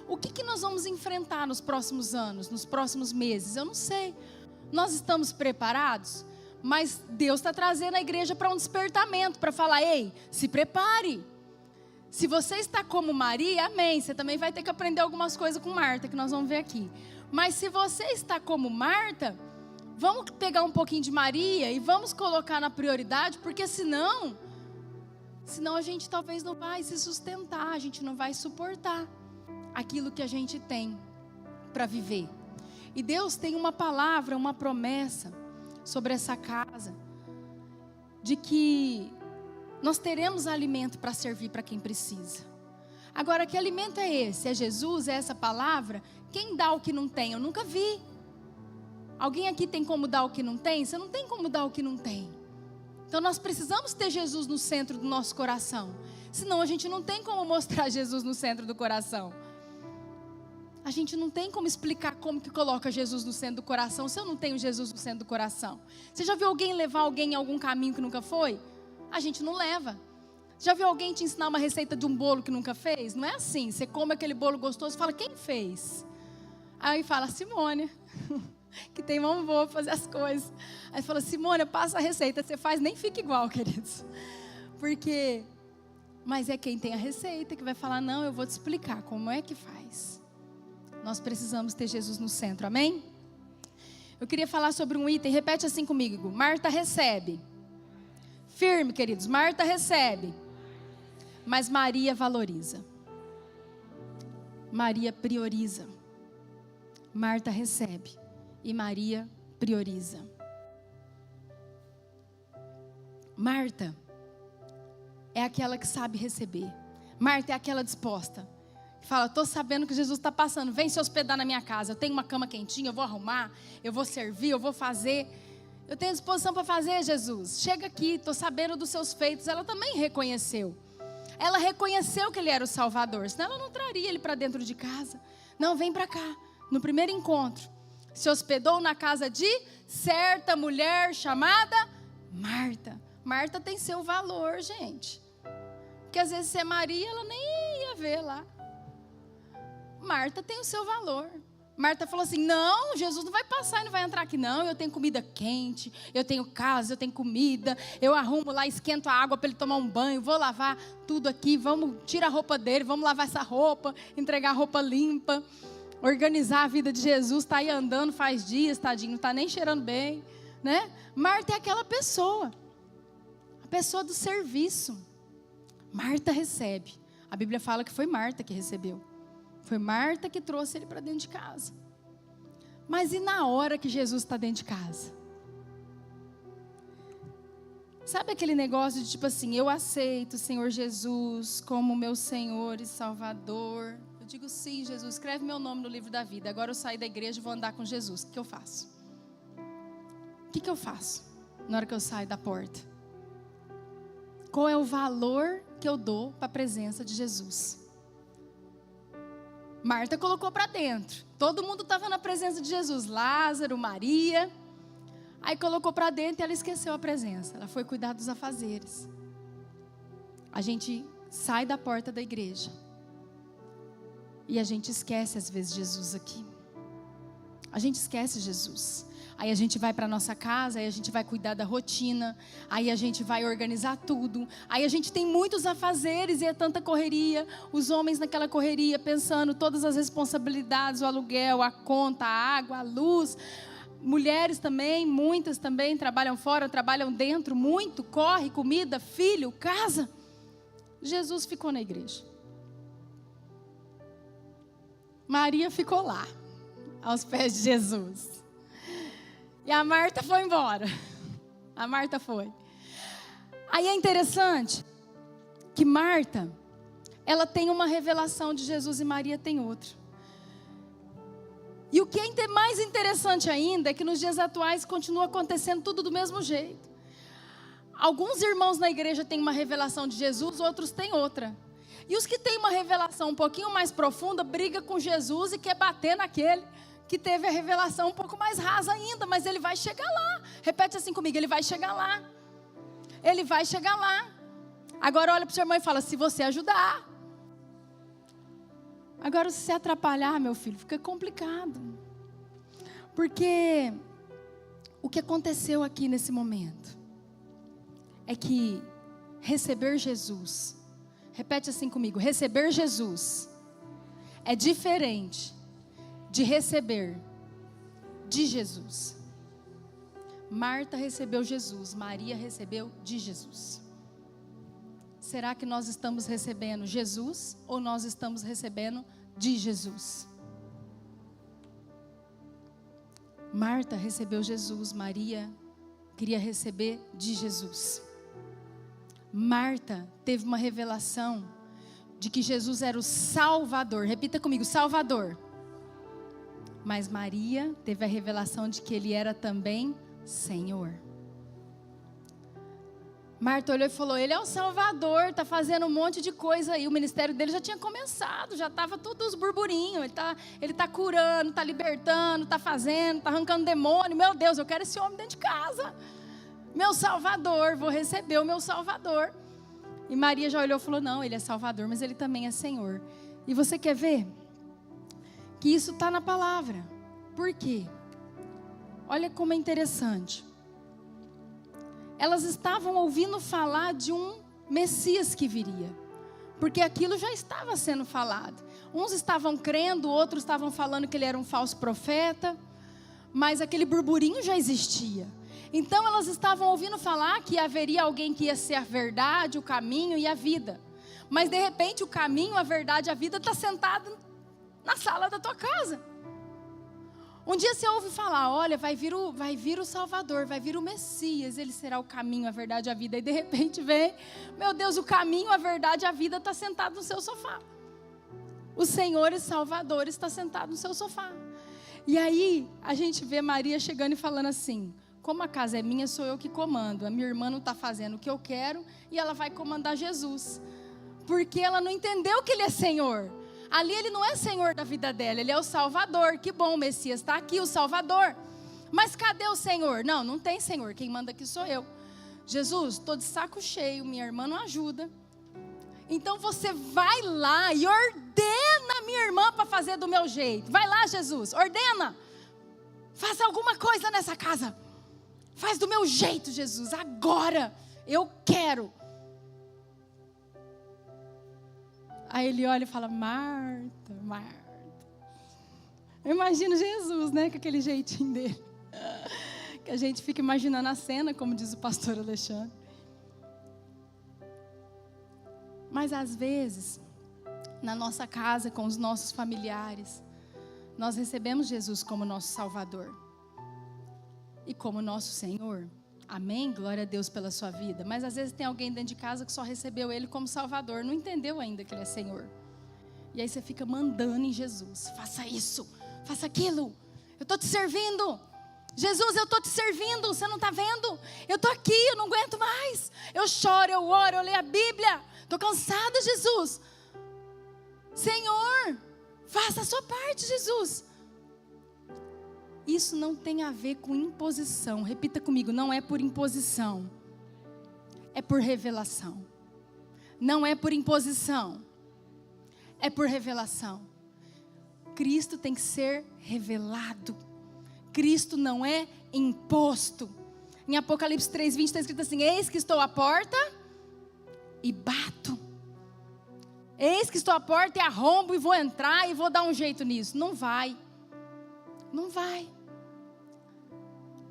o que nós vamos enfrentar nos próximos anos, nos próximos meses? Eu não sei. Nós estamos preparados? Mas Deus está trazendo a igreja para um despertamento, para falar: ei, se prepare. Se você está como Maria, amém. Você também vai ter que aprender algumas coisas com Marta, que nós vamos ver aqui. Mas se você está como Marta, vamos pegar um pouquinho de Maria e vamos colocar na prioridade, porque senão a gente talvez não vai se sustentar, a gente não vai suportar aquilo que a gente tem para viver. E Deus tem uma palavra, uma promessa sobre essa casa, de que nós teremos alimento para servir para quem precisa. Agora, que alimento é esse? É Jesus? É essa palavra? Quem dá o que não tem? Eu nunca vi. Alguém aqui tem como dar o que não tem? Você não tem como dar o que não tem. Então nós precisamos ter Jesus no centro do nosso coração. Senão a gente não tem como mostrar Jesus no centro do coração. A gente não tem como explicar como que coloca Jesus no centro do coração se eu não tenho Jesus no centro do coração. Você já viu alguém levar alguém em algum caminho que nunca foi? A gente não leva. Já viu alguém te ensinar uma receita de um bolo que nunca fez? Não é assim. Você come aquele bolo gostoso e fala, quem fez? Aí fala, Simone, que tem mão boa pra fazer as coisas. Aí fala, Simone, passa a receita. Você faz, nem fica igual, queridos. Mas é quem tem a receita que vai falar, não, eu vou te explicar como é que faz. Nós precisamos ter Jesus no centro, amém? Eu queria falar sobre um item, repete assim comigo. Marta recebe. Firme, queridos, Marta recebe. Mas Maria valoriza. Maria prioriza. Marta recebe e Maria prioriza. Marta é aquela que sabe receber. Marta é aquela disposta. Fala, estou sabendo que Jesus está passando, vem se hospedar na minha casa. Eu tenho uma cama quentinha, eu vou arrumar, eu vou servir, eu vou fazer. Eu tenho disposição para fazer, Jesus. Chega aqui, estou sabendo dos seus feitos. Ela também reconheceu. Ela reconheceu que ele era o Salvador, senão ela não traria ele para dentro de casa. Não, vem para cá. No primeiro encontro, se hospedou na casa de certa mulher chamada Marta. Marta tem seu valor, gente. Porque às vezes se é Maria, ela nem ia ver lá. Marta tem o seu valor. Marta falou assim, não, Jesus não vai passar e não vai entrar aqui não. Eu tenho comida quente, eu tenho casa, eu tenho comida. Eu arrumo lá, esquento a água para ele tomar um banho. Vou lavar tudo aqui, vamos tirar a roupa dele, vamos lavar essa roupa, entregar a roupa limpa. Organizar a vida de Jesus, está aí andando faz dias, tadinho, não está nem cheirando bem, né? Marta é aquela pessoa, a pessoa do serviço. Marta recebe. A Bíblia fala que foi Marta que recebeu. Foi Marta que trouxe ele para dentro de casa. Mas e na hora que Jesus está dentro de casa? Sabe aquele negócio de tipo assim, eu aceito o Senhor Jesus como meu Senhor e Salvador. Eu digo, sim, Jesus, escreve meu nome no livro da vida. Agora eu saio da igreja e vou andar com Jesus. O que eu faço? O que eu faço na hora que eu saio da porta? Qual é o valor que eu dou para a presença de Jesus? Marta colocou para dentro. Todo mundo estava na presença de Jesus. Lázaro, Maria. Aí colocou para dentro e ela esqueceu a presença. Ela foi cuidar dos afazeres. A gente sai da porta da igreja. E a gente esquece às vezes Jesus aqui. A gente esquece Jesus. Aí a gente vai para nossa casa, aí a gente vai cuidar da rotina, aí a gente vai organizar tudo. Aí a gente tem muitos afazeres e é tanta correria. Os homens naquela correria, pensando todas as responsabilidades, o aluguel, a conta, a água, a luz. Mulheres também, muitas também trabalham fora, trabalham dentro, muito, corre, comida, filho, casa. Jesus ficou na igreja. Maria ficou lá, aos pés de Jesus. E a Marta foi embora. A Marta foi. Aí é interessante que Marta, ela tem uma revelação de Jesus e Maria tem outra. E o que é mais interessante ainda é que nos dias atuais continua acontecendo tudo do mesmo jeito. Alguns irmãos na igreja têm uma revelação de Jesus, outros têm outra. E os que têm uma revelação um pouquinho mais profunda, briga com Jesus e quer bater naquele que teve a revelação um pouco mais rasa ainda, mas ele vai chegar lá. Repete assim comigo, ele vai chegar lá. Ele vai chegar lá. Agora olha para o seu irmão e fala, se você ajudar. Agora se você atrapalhar, meu filho, fica complicado. Porque o que aconteceu aqui nesse momento é que receber Jesus, repete assim comigo, receber Jesus é diferente de receber de Jesus. Marta recebeu Jesus, Maria recebeu de Jesus. Será que nós estamos recebendo Jesus ou nós estamos recebendo de Jesus? Marta recebeu Jesus, Maria queria receber de Jesus. Marta teve uma revelação de que Jesus era o Salvador. Repita comigo, Salvador. Mas Maria teve a revelação de que ele era também Senhor. Marta olhou e falou, ele é o Salvador, está fazendo um monte de coisa aí. O ministério dele já tinha começado, já estava todos os burburinhos. Ele tá curando, está libertando, está fazendo, está arrancando demônio. Meu Deus, eu quero esse homem dentro de casa. Meu Salvador, vou receber o meu Salvador. E Maria já olhou e falou, não, ele é Salvador, mas ele também é Senhor. E você quer ver? Que isso está na palavra. Por quê? Olha como é interessante. Elas estavam ouvindo falar de um Messias que viria. Porque aquilo já estava sendo falado. Uns estavam crendo, outros estavam falando que ele era um falso profeta. Mas aquele burburinho já existia. Então elas estavam ouvindo falar que haveria alguém que ia ser a verdade, o caminho e a vida. Mas de repente o caminho, a verdade e a vida está sentado na sala da tua casa. Um dia você ouve falar, olha, vai vir o Salvador, vai vir o Messias, ele será o caminho, a verdade e a vida. E de repente vem, meu Deus, o caminho, a verdade e a vida está sentado no seu sofá. O Senhor e Salvador está sentado no seu sofá. E aí a gente vê Maria chegando e falando assim, como a casa é minha, sou eu que comando. A minha irmã não está fazendo o que eu quero e ela vai comandar Jesus. Porque ela não entendeu que ele é Senhor. Ali ele não é Senhor da vida dela, ele é o Salvador. Que bom, o Messias está aqui, o Salvador. Mas cadê o Senhor? Não, não tem Senhor, quem manda aqui sou eu. Jesus, estou de saco cheio, minha irmã não ajuda. Então você vai lá e ordena minha irmã para fazer do meu jeito. Vai lá, Jesus, ordena. Faça alguma coisa nessa casa. Faz do meu jeito, Jesus, agora eu quero. Aí ele olha e fala, Marta, Marta. Eu imagino Jesus, né, com aquele jeitinho dele. Que a gente fica imaginando a cena, como diz o pastor Alexandre. Mas às vezes, na nossa casa, com os nossos familiares, nós recebemos Jesus como nosso Salvador. E como nosso Senhor. Amém? Glória a Deus pela sua vida. Mas às vezes tem alguém dentro de casa que só recebeu Ele como Salvador. Não entendeu ainda que Ele é Senhor. E aí você fica mandando em Jesus. Faça isso, faça aquilo. Eu estou te servindo. Jesus, eu estou te servindo. Você não está vendo? Eu estou aqui, eu não aguento mais. Eu choro, eu oro, eu leio a Bíblia. Estou cansada, Jesus. Senhor, faça a sua parte, Jesus. Isso não tem a ver com imposição. Repita comigo, não é por imposição. É por revelação. Não é por imposição. É por revelação. Cristo tem que ser revelado. Cristo não é imposto. Em Apocalipse 3:20 está escrito assim, eis que estou à porta e bato. Eis que estou à porta e arrombo e vou entrar e vou dar um jeito nisso. Não vai. Não vai.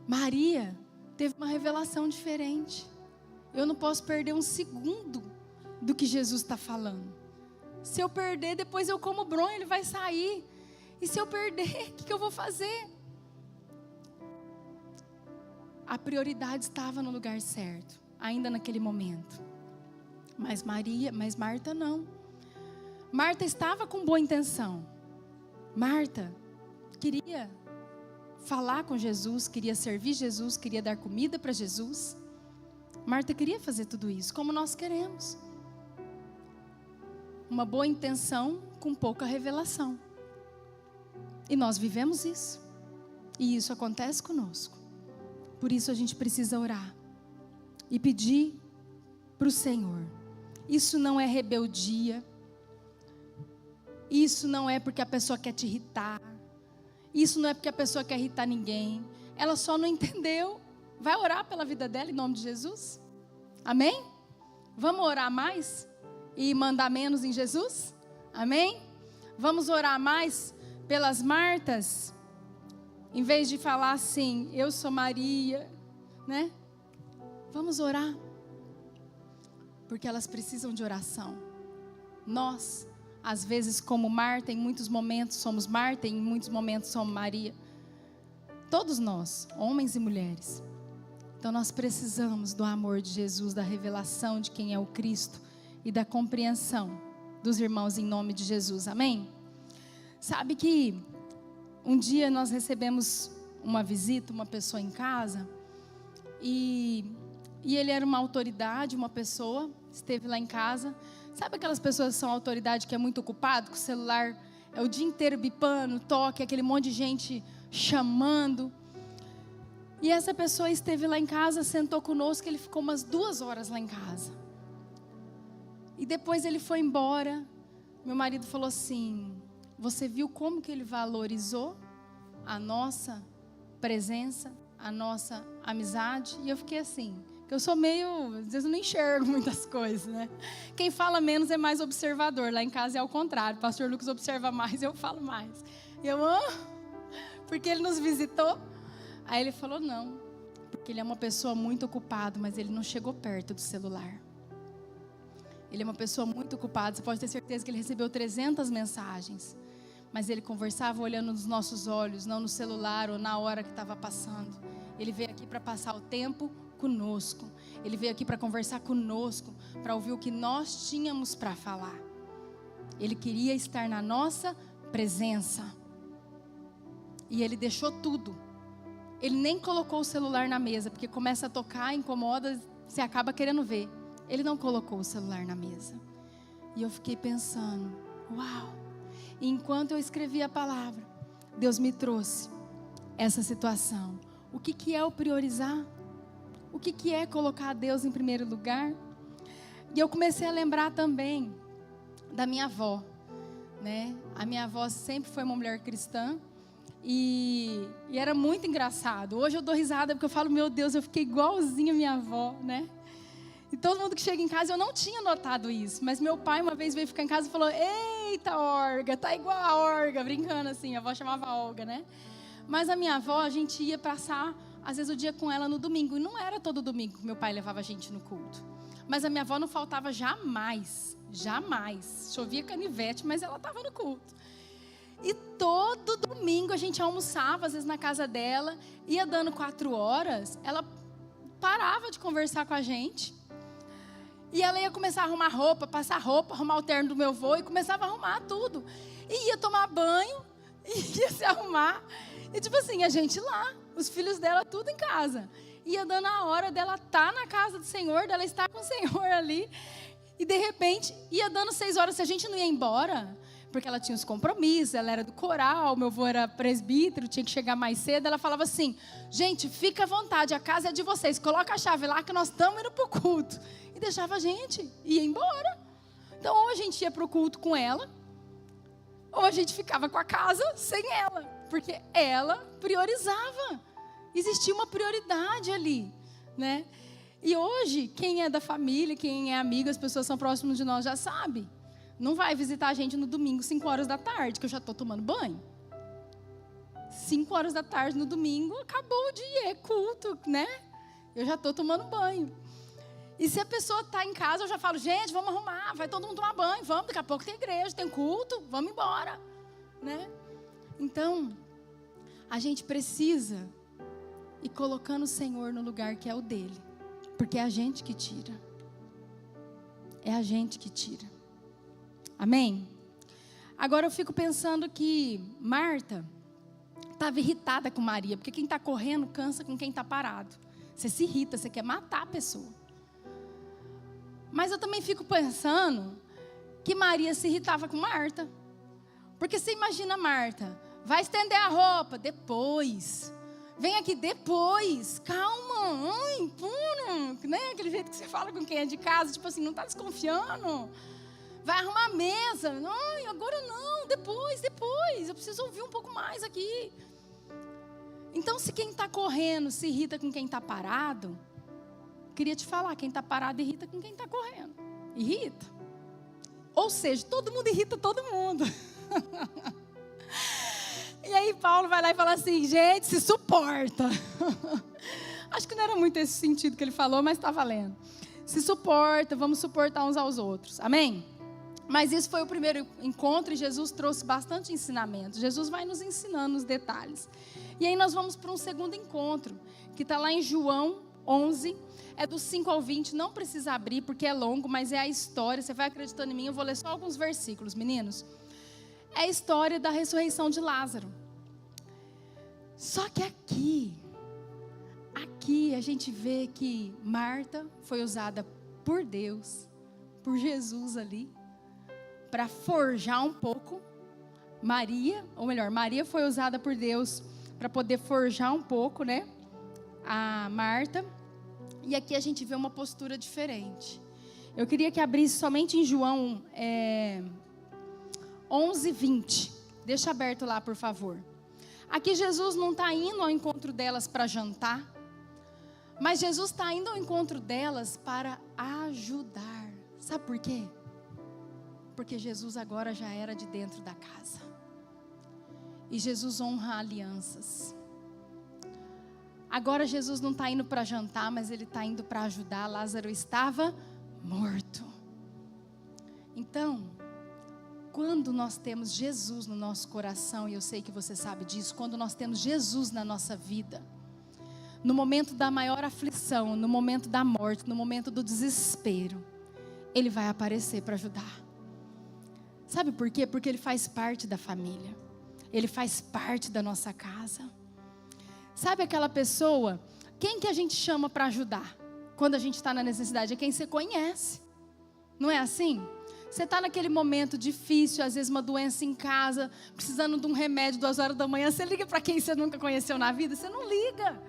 Maria teve uma revelação diferente. Eu não posso perder um segundo do que Jesus está falando. Se eu perder, depois eu como bronha, ele vai sair. E se eu perder, o que eu vou fazer? A prioridade estava no lugar certo, ainda naquele momento. Mas Marta não. Marta estava com boa intenção. Marta queria falar com Jesus, queria servir Jesus, queria dar comida para Jesus. Marta queria fazer tudo isso, como nós queremos. Uma boa intenção com pouca revelação. E nós vivemos isso. E isso acontece conosco. Por isso a gente precisa orar e pedir para o Senhor. Isso não é rebeldia. Isso não é porque a pessoa quer te irritar. Isso não é porque a pessoa quer irritar ninguém. Ela só não entendeu. Vai orar pela vida dela em nome de Jesus? Amém? Vamos orar mais? E mandar menos em Jesus? Amém? Vamos orar mais pelas Martas? Em vez de falar assim, eu sou Maria, né? Vamos orar. Porque elas precisam de oração. Nós, às vezes como Marta, em muitos momentos somos Marta, em muitos momentos somos Maria. Todos nós, homens e mulheres. Então nós precisamos do amor de Jesus, da revelação de quem é o Cristo e da compreensão dos irmãos em nome de Jesus, amém? Sabe que um dia nós recebemos uma visita, uma pessoa em casa, e ele era uma autoridade, uma pessoa, esteve lá em casa. Sabe aquelas pessoas que são autoridade que é muito ocupado, com o celular é o dia inteiro bipando, toque, aquele monte de gente chamando. E essa pessoa esteve lá em casa, sentou conosco, ele ficou umas 2 horas lá em casa. E depois ele foi embora. Meu marido falou assim: você viu como que ele valorizou a nossa presença, a nossa amizade? E eu fiquei assim, que eu sou meio, às vezes eu não enxergo muitas coisas, né? Quem fala menos é mais observador. Lá em casa é ao contrário, o pastor Lucas observa mais, eu falo mais. E eu porque ele nos visitou. Aí ele falou: não, porque ele é uma pessoa muito ocupada, mas ele não chegou perto do celular. Ele é uma pessoa muito ocupada, você pode ter certeza que ele recebeu 300 mensagens, mas ele conversava olhando nos nossos olhos, não no celular ou na hora que estava passando. Ele veio aqui para passar o tempo conosco, ele veio aqui para conversar conosco, para ouvir o que nós tínhamos para falar. Ele queria estar na nossa presença, e ele deixou tudo. Ele nem colocou o celular na mesa, porque começa a tocar, incomoda, você acaba querendo ver. Ele não colocou o celular na mesa. E eu fiquei pensando, uau. E enquanto eu escrevia a palavra, Deus me trouxe essa situação. O que é o priorizar? O que é colocar Deus em primeiro lugar? E eu comecei a lembrar também da minha avó, né? A minha avó sempre foi uma mulher cristã. E era muito engraçado. Hoje eu dou risada porque eu falo: meu Deus, eu fiquei igualzinha a minha avó, né? E todo mundo que chega em casa, eu não tinha notado isso. Mas meu pai uma vez veio ficar em casa e falou: eita, Olga, tá igual a Olga. Brincando assim, a avó chamava Olga, né? Mas a minha avó, a gente ia passar, às vezes, o dia com ela no domingo. E não era todo domingo que meu pai levava a gente no culto. Mas a minha avó não faltava jamais. Jamais. Chovia canivete, mas ela estava no culto. E todo domingo a gente almoçava, às vezes na casa dela. Ia dando 4 horas, ela parava de conversar com a gente. E ela ia começar a arrumar roupa, passar roupa, arrumar o terno do meu avô. E começava a arrumar tudo. E ia tomar banho, e ia se arrumar. E tipo assim, a gente lá, os filhos dela tudo em casa. Ia dando a hora dela estar na casa do Senhor, dela estar com o Senhor ali. E de repente, ia dando 6 horas, se a gente não ia embora, porque ela tinha os compromissos, ela era do coral, meu avô era presbítero, tinha que chegar mais cedo. Ela falava assim: gente, fica à vontade, a casa é de vocês, coloca a chave lá que nós estamos indo para o culto. E deixava a gente, ia embora. Então, ou a gente ia para o culto com ela, ou a gente ficava com a casa sem ela, porque ela priorizava. Existia uma prioridade ali, né? E hoje, quem é da família, quem é amigo, as pessoas são próximas de nós já sabe. Não vai visitar a gente no domingo, 5 horas da tarde, que eu já estou tomando banho. 5 horas da tarde no domingo, acabou o dia, é culto, né? Eu já estou tomando banho. E se a pessoa está em casa, eu já falo: gente, vamos arrumar, vai todo mundo tomar banho, vamos, daqui a pouco tem igreja, tem culto, vamos embora, né? Então, a gente precisa ir colocando o Senhor no lugar que é o dele, porque é a gente que tira. É a gente que tira. Amém? Agora eu fico pensando que Marta estava irritada com Maria, porque quem está correndo cansa com quem está parado. Você se irrita, você quer matar a pessoa. Mas eu também fico pensando que Maria se irritava com Marta. Porque você imagina Marta, vai estender a roupa, depois. Vem aqui depois, calma, ai, puro, né? Aquele jeito que você fala com quem é de casa, tipo assim, não está desconfiando. Vai arrumar a mesa, ai, agora não, depois, eu preciso ouvir um pouco mais aqui. Então, se quem está correndo se irrita com quem está parado, queria te falar, quem está parado irrita com quem está correndo. Irrita. Ou seja, todo mundo irrita todo mundo. E aí Paulo vai lá e fala assim: gente, se suporta. Acho que não era muito esse sentido que ele falou, mas está valendo. Se suporta, vamos suportar uns aos outros. Amém? Mas isso foi o primeiro encontro e Jesus trouxe bastante ensinamento. Jesus vai nos ensinando os detalhes. E aí nós vamos para um segundo encontro, que está lá em João 11, é do 5 ao 20, não precisa abrir porque é longo, mas é a história, você vai acreditando em mim, eu vou ler só alguns versículos, meninos. É a história da ressurreição de Lázaro. Só que aqui a gente vê que Marta foi usada por Deus, por Jesus ali, para forjar um pouco. Maria foi usada por Deus para poder forjar um pouco, né? A Marta. E aqui a gente vê uma postura diferente. Eu queria que abrisse somente em João 11, 20. Deixa aberto lá, por favor. Aqui Jesus não está indo ao encontro delas para jantar, mas Jesus está indo ao encontro delas para ajudar. Sabe por quê? Porque Jesus agora já era de dentro da casa. E Jesus honra alianças. Agora Jesus não está indo para jantar, mas Ele está indo para ajudar. Lázaro estava morto. Então, quando nós temos Jesus no nosso coração, e eu sei que você sabe disso, quando nós temos Jesus na nossa vida, no momento da maior aflição, no momento da morte, no momento do desespero, Ele vai aparecer para ajudar. Sabe por quê? Porque Ele faz parte da família. Ele faz parte da nossa casa. Sabe aquela pessoa, quem que a gente chama para ajudar? Quando a gente está na necessidade, é quem você conhece. Não é assim? Você está naquele momento difícil, às vezes uma doença em casa, precisando de um remédio 2 horas da manhã, você liga para quem você nunca conheceu na vida? Você não liga.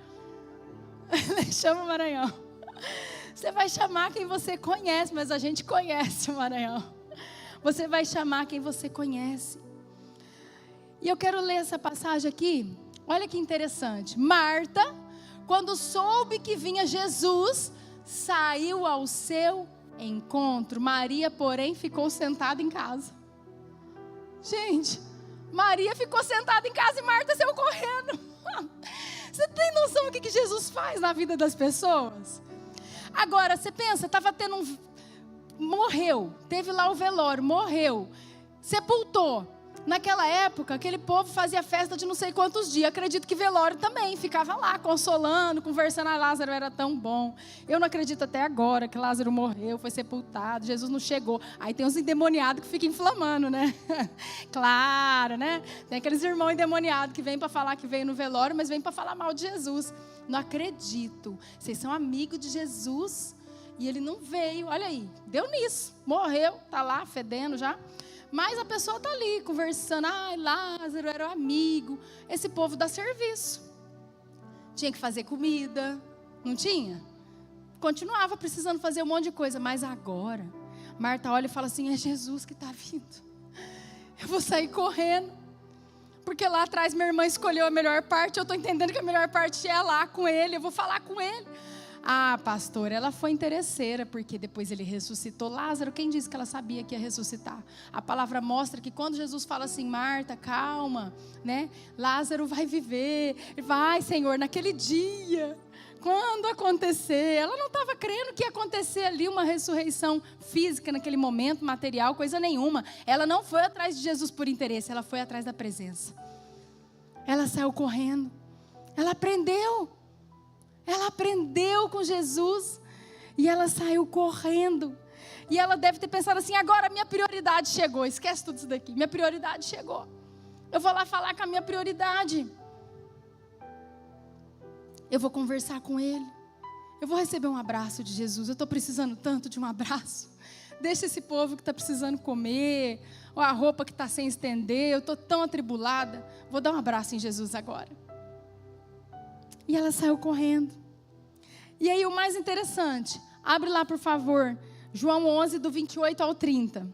Chama o Maranhão. Você vai chamar quem você conhece, mas a gente conhece o Maranhão. Você vai chamar quem você conhece. E eu quero ler essa passagem aqui. Olha que interessante. Marta, quando soube que vinha Jesus, saiu ao seu encontro. Maria, porém, ficou sentada em casa. Gente, Maria ficou sentada em casa e Marta saiu correndo. Você tem noção do que Jesus faz na vida das pessoas? Agora, você pensa, estava tendo morreu, teve lá o velório, morreu, sepultou. Naquela época, aquele povo fazia festa de não sei quantos dias. Acredito que velório também. Ficava lá, consolando, conversando. Ah, Lázaro era tão bom. Eu não acredito até agora que Lázaro morreu, foi sepultado. Jesus não chegou. Aí tem uns endemoniados que ficam inflamando, né? Claro, né? Tem aqueles irmãos endemoniados que vêm para falar que veio no velório, mas vêm para falar mal de Jesus. Não acredito. Vocês são amigos de Jesus e ele não veio. Olha aí, deu nisso. Morreu, tá lá fedendo já. Mas a pessoa está ali conversando. Ai, Lázaro era um amigo. Esse povo dá serviço. Tinha que fazer comida. Não tinha? Continuava precisando fazer um monte de coisa. Mas agora, Marta olha e fala assim: é Jesus que está vindo. Eu vou sair correndo. Porque lá atrás minha irmã escolheu a melhor parte. Eu estou entendendo que a melhor parte é lá com ele. Eu vou falar com ele. Ah, pastor, ela foi interesseira, porque depois ele ressuscitou Lázaro. Quem disse que ela sabia que ia ressuscitar? A palavra mostra que quando Jesus fala assim: Marta, calma, né? Lázaro vai viver. Vai, Senhor, naquele dia. Quando acontecer? Ela não estava crendo que ia acontecer ali uma ressurreição física naquele momento, material, coisa nenhuma. Ela não foi atrás de Jesus por interesse, ela foi atrás da presença. Ela saiu correndo. Ela aprendeu. Ela aprendeu com Jesus e ela saiu correndo. E ela deve ter pensado assim: agora minha prioridade chegou. Esquece tudo isso daqui. Minha prioridade chegou. Eu vou lá falar com a minha prioridade. Eu vou conversar com ele. Eu vou receber um abraço de Jesus. Eu estou precisando tanto de um abraço. Deixa esse povo que está precisando comer, ou a roupa que está sem estender. Eu estou tão atribulada. Vou dar um abraço em Jesus agora. E ela saiu correndo. E aí o mais interessante, abre lá por favor, João 11, do 28 ao 30.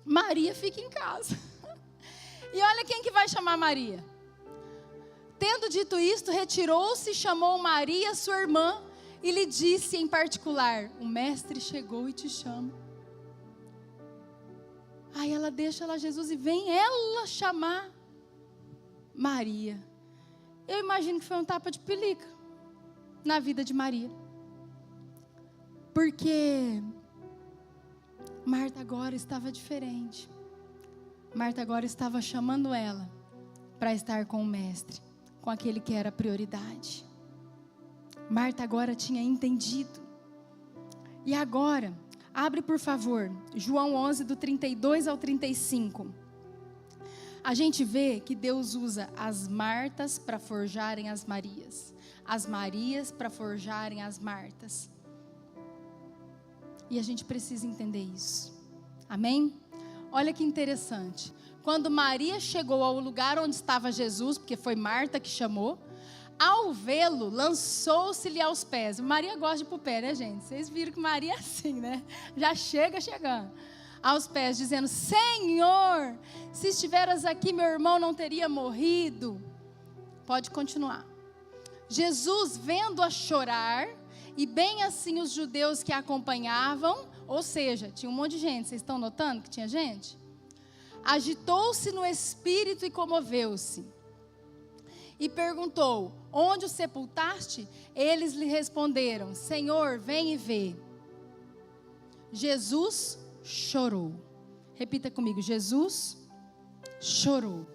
Maria fica em casa. E olha quem que vai chamar Maria. Tendo dito isto, retirou-se, chamou Maria, sua irmã, e lhe disse em particular: o mestre chegou e te chama. Aí ela deixa lá Jesus e vem ela chamar Maria. Eu imagino que foi um tapa de pelica na vida de Maria. Porque Marta agora estava diferente. Marta agora estava chamando ela para estar com o mestre, com aquele que era a prioridade. Marta agora tinha entendido. E agora, abre por favor, João 11, do 32 ao 35. A gente vê que Deus usa as Martas para forjarem as Marias. As Marias para forjarem as Martas. E a gente precisa entender isso. Amém? Olha que interessante. Quando Maria chegou ao lugar onde estava Jesus, porque foi Marta que chamou, ao vê-lo, lançou-se-lhe aos pés. Maria gosta de ir para o pé, né, gente? Vocês viram que Maria é assim, né? Já chegando. Aos pés, dizendo: Senhor, se estiveras aqui, meu irmão não teria morrido. Pode continuar. Jesus, vendo-a chorar, e bem assim os judeus que a acompanhavam, ou seja, tinha um monte de gente, vocês estão notando que tinha gente? Agitou-se no espírito e comoveu-se. E perguntou: onde o sepultaste? Eles lhe responderam: Senhor, vem e vê. Jesus chorou. Repita comigo: Jesus chorou.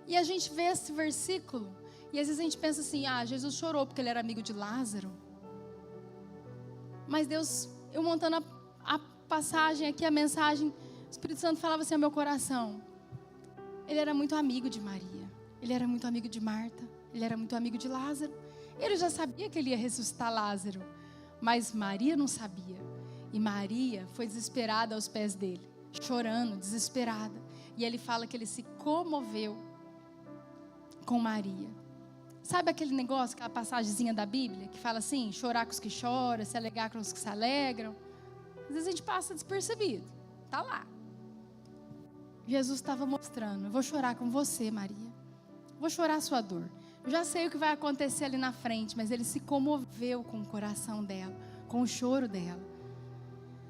E a gente vê esse versículo, e às vezes a gente pensa assim: Jesus chorou porque ele era amigo de Lázaro. Mas Deus, eu montando a passagem aqui, a mensagem, o Espírito Santo falava assim ao meu coração: ele era muito amigo de Maria, ele era muito amigo de Marta, ele era muito amigo de Lázaro. Ele já sabia que ele ia ressuscitar Lázaro, mas Maria não sabia. E Maria foi desesperada aos pés dele, chorando, desesperada. E ele fala que ele se comoveu com Maria. Sabe aquele negócio, aquela passagemzinha da Bíblia, que fala assim: chorar com os que choram, se alegrar com os que se alegram? Às vezes a gente passa despercebido, está lá. Jesus estava mostrando: eu vou chorar com você, Maria, vou chorar a sua dor. Eu já sei o que vai acontecer ali na frente, mas ele se comoveu com o coração dela, com o choro dela.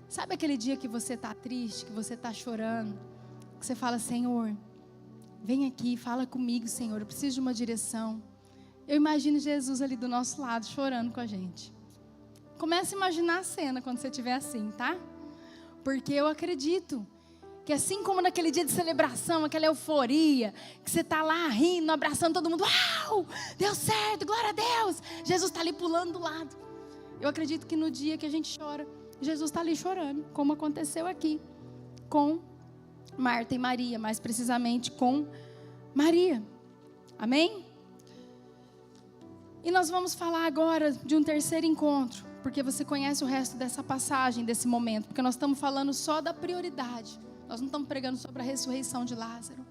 Sabe aquele dia que você está triste, que você está chorando, que você fala: Senhor, vem aqui, fala comigo, Senhor, eu preciso de uma direção. Eu imagino Jesus ali do nosso lado, chorando com a gente. Comece a imaginar a cena quando você estiver assim, tá? Porque eu acredito que assim como naquele dia de celebração, aquela euforia, que você está lá rindo, abraçando todo mundo: uau, deu certo, glória a Deus, Jesus está ali pulando do lado. Eu acredito que no dia que a gente chora, Jesus está ali chorando, como aconteceu aqui com Marta e Maria, mais precisamente com Maria. Amém? E nós vamos falar agora de um terceiro encontro, porque você conhece o resto dessa passagem, desse momento, porque nós estamos falando só da prioridade. Nós não estamos pregando sobre a ressurreição de Lázaro.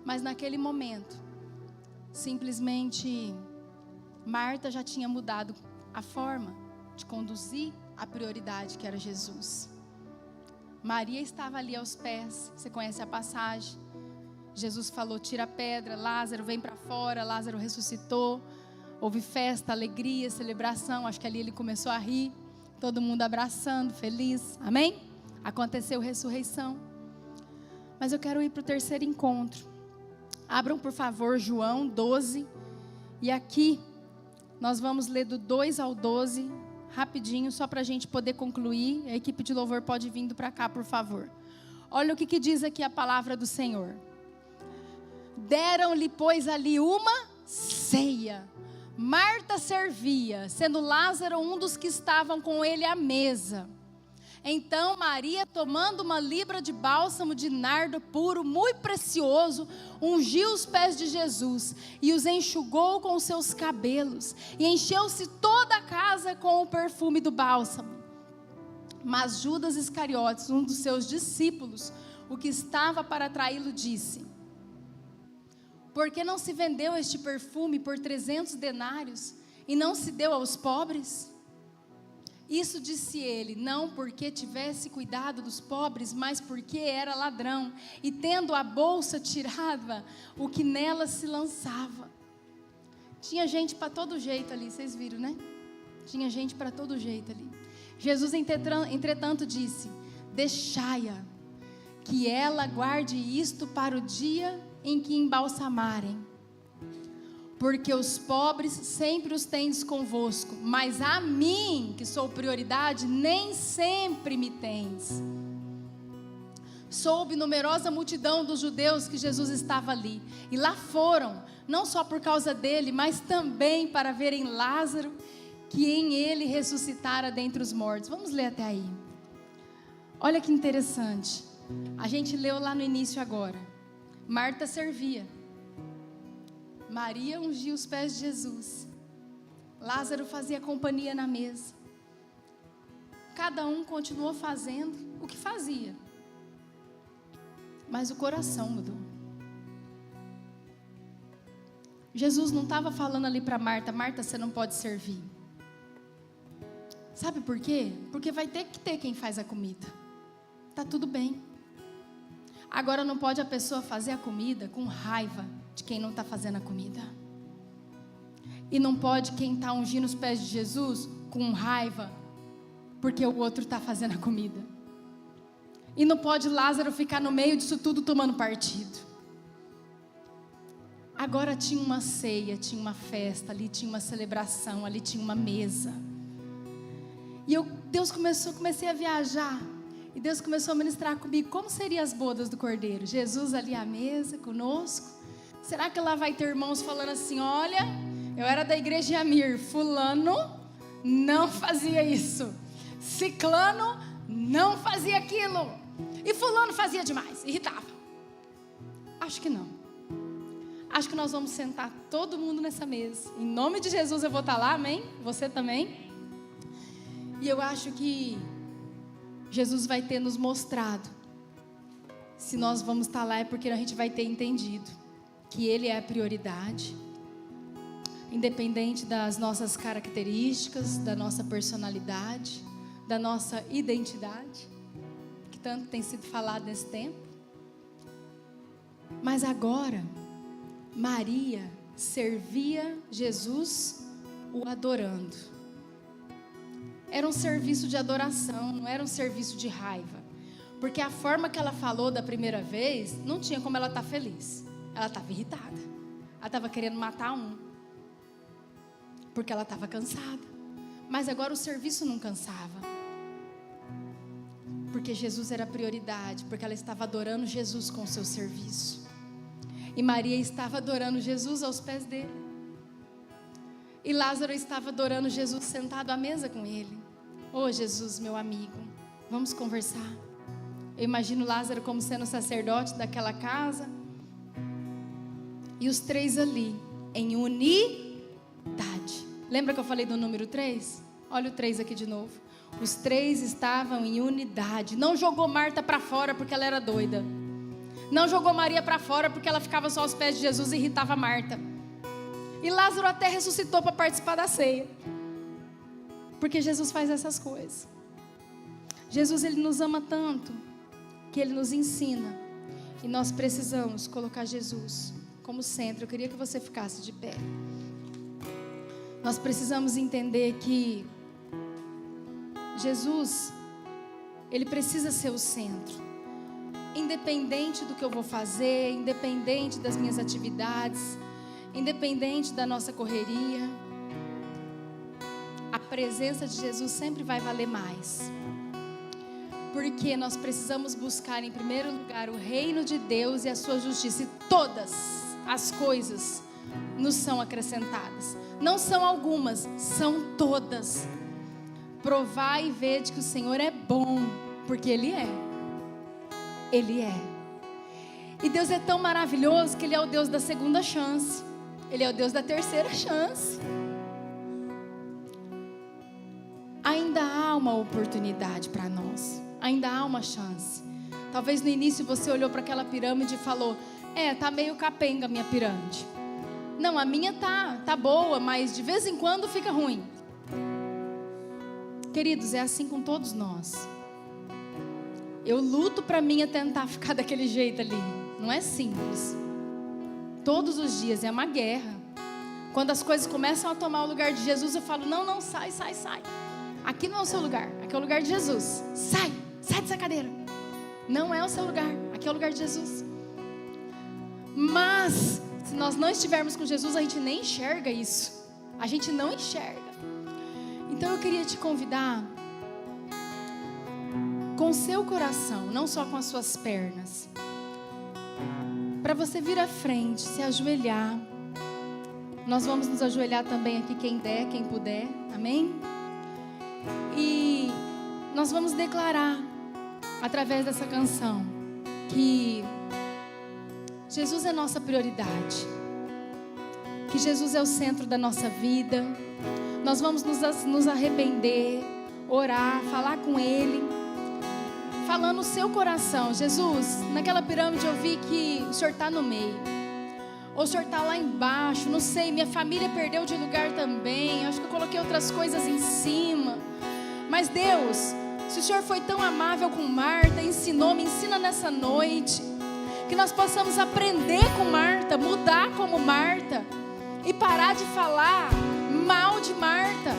Mas naquele momento, simplesmente, Marta já tinha mudado a forma de conduzir a prioridade, que era Jesus. Maria estava ali aos pés, você conhece a passagem. Jesus falou: tira a pedra, Lázaro vem para fora. Lázaro ressuscitou, houve festa, alegria, celebração. Acho que ali ele começou a rir, todo mundo abraçando, feliz, amém? Aconteceu ressurreição. Mas eu quero ir para o terceiro encontro. Abram por favor João 12, e aqui nós vamos ler do 2 ao 12, rapidinho, só para a gente poder concluir. A equipe de louvor pode vir para cá, por favor. Olha o que diz aqui a palavra do Senhor. Deram-lhe, pois, ali uma ceia. Marta servia, sendo Lázaro um dos que estavam com ele à mesa. Então Maria, tomando uma libra de bálsamo de nardo puro, muito precioso, ungiu os pés de Jesus e os enxugou com os seus cabelos, e encheu-se toda a casa com o perfume do bálsamo. Mas Judas Iscariotes, um dos seus discípulos, o que estava para traí-lo, disse: por que não se vendeu este perfume por 300 denários e não se deu aos pobres? Isso disse ele, não porque tivesse cuidado dos pobres, mas porque era ladrão, e tendo a bolsa tirava o que nela se lançava. Tinha gente para todo jeito ali, vocês viram, né? Tinha gente para todo jeito ali. Jesus, entretanto, disse: deixai-a, que ela guarde isto para o dia em que embalsamarem. Porque os pobres sempre os tendes convosco, mas a mim, que sou prioridade, nem sempre me tens. Soube numerosa multidão dos judeus que Jesus estava ali, e lá foram, não só por causa dele, mas também para verem Lázaro, que em ele ressuscitara dentre os mortos. Vamos ler até aí. Olha que interessante. A gente leu lá no início agora. Marta servia. Maria ungia os pés de Jesus. Lázaro fazia companhia na mesa. Cada um continuou fazendo o que fazia. Mas o coração mudou. Jesus não estava falando ali para Marta: Marta, você não pode servir. Sabe por quê? Porque vai ter que ter quem faz a comida. Tá tudo bem. Agora não pode a pessoa fazer a comida com raiva de quem não está fazendo a comida. E não pode quem está ungindo os pés de Jesus com raiva porque o outro está fazendo a comida. E não pode Lázaro ficar no meio disso tudo tomando partido. Agora tinha uma ceia, tinha uma festa, ali tinha uma celebração, ali tinha uma mesa. E comecei a viajar. E Deus começou a ministrar comigo como seriam as bodas do Cordeiro. Jesus ali à mesa conosco. Será que lá vai ter irmãos falando assim: olha, eu era da igreja de Amir, fulano não fazia isso, ciclano não fazia aquilo, e fulano fazia demais, irritava? Acho que não. Acho que nós vamos sentar todo mundo nessa mesa. Em nome de Jesus eu vou estar lá, amém? Você também. E eu acho que Jesus vai ter nos mostrado. Se nós vamos estar lá é porque a gente vai ter entendido que Ele é a prioridade. Independente das nossas características, da nossa personalidade, da nossa identidade, que tanto tem sido falado nesse tempo. Mas agora, Maria servia Jesus o adorando. Era um serviço de adoração, não era um serviço de raiva. Porque a forma que ela falou da primeira vez, não tinha como ela estar feliz. Ela estava irritada. Ela estava querendo matar um. Porque ela estava cansada. Mas agora o serviço não cansava. Porque Jesus era a prioridade. Porque ela estava adorando Jesus com o seu serviço. E Maria estava adorando Jesus aos pés dele. E Lázaro estava adorando Jesus sentado à mesa com ele. Ô Jesus, meu amigo, vamos conversar. Eu imagino Lázaro como sendo sacerdote daquela casa. E os três ali, em unidade. Lembra que eu falei do número 3? Olha o 3 aqui de novo. Os três estavam em unidade. Não jogou Marta para fora porque ela era doida. Não jogou Maria para fora porque ela ficava só aos pés de Jesus e irritava Marta. E Lázaro até ressuscitou para participar da ceia. Porque Jesus faz essas coisas. Jesus, Ele nos ama tanto que Ele nos ensina. E nós precisamos colocar Jesus como centro. Eu queria que você ficasse de pé. Nós precisamos entender que Jesus, Ele precisa ser o centro. Independente do que eu vou fazer, independente das minhas atividades, independente da nossa correria, a presença de Jesus sempre vai valer mais. Porque nós precisamos buscar em primeiro lugar o reino de Deus e a sua justiça. E todas as coisas nos são acrescentadas. Não são algumas, são todas. Provai e vede que o Senhor é bom, porque Ele é. Ele é. E Deus é tão maravilhoso que Ele é o Deus da segunda chance. Ele é o Deus da terceira chance. Ainda há uma oportunidade para nós. Ainda há uma chance. Talvez no início você olhou para aquela pirâmide e falou: tá meio capenga a minha pirâmide. Não, a minha tá boa, mas de vez em quando fica ruim. Queridos, é assim com todos nós. Eu luto para minha tentar ficar daquele jeito ali. Não é simples. Todos os dias é uma guerra. Quando as coisas começam a tomar o lugar de Jesus, eu falo: não, sai. Aqui não é o seu lugar, aqui é o lugar de Jesus. Sai dessa cadeira. Não é o seu lugar, aqui é o lugar de Jesus. Mas se nós não estivermos com Jesus, a gente nem enxerga isso. A gente não enxerga. Então eu queria te convidar, com o seu coração, não só com as suas pernas, para você vir à frente, se ajoelhar Nós vamos nos ajoelhar também aqui, quem der, quem puder, amém? E nós vamos declarar, através dessa canção, que Jesus é nossa prioridade, que Jesus é o centro da nossa vida. Nós vamos nos arrepender, orar, falar com Ele, falando no seu coração. Jesus, naquela pirâmide eu vi que o Senhor está no meio, ou o Senhor está lá embaixo, não sei, minha família perdeu de lugar também, acho que eu coloquei outras coisas em cima. Mas Deus, se o Senhor foi tão amável com Marta, me ensina nessa noite, que nós possamos aprender com Marta, mudar como Marta, e parar de falar mal de Marta,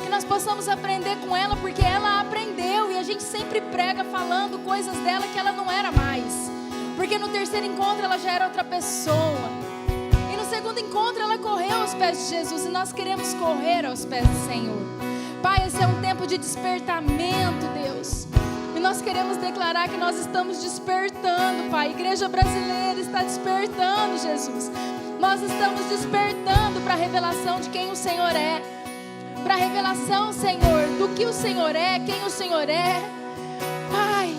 que nós possamos aprender com ela, porque ela aprendeu, e a gente sempre prega falando coisas dela que ela não era mais, porque no terceiro encontro ela já era outra pessoa, e no segundo encontro ela correu aos pés de Jesus, e nós queremos correr aos pés do Senhor. Pai, esse é um tempo de despertamento, Deus, e nós queremos declarar que nós estamos despertando, Pai. A igreja brasileira está despertando, Jesus. Nós estamos despertando para a revelação de quem o Senhor é, para a revelação, Senhor, do que o Senhor é, quem o Senhor é. Pai,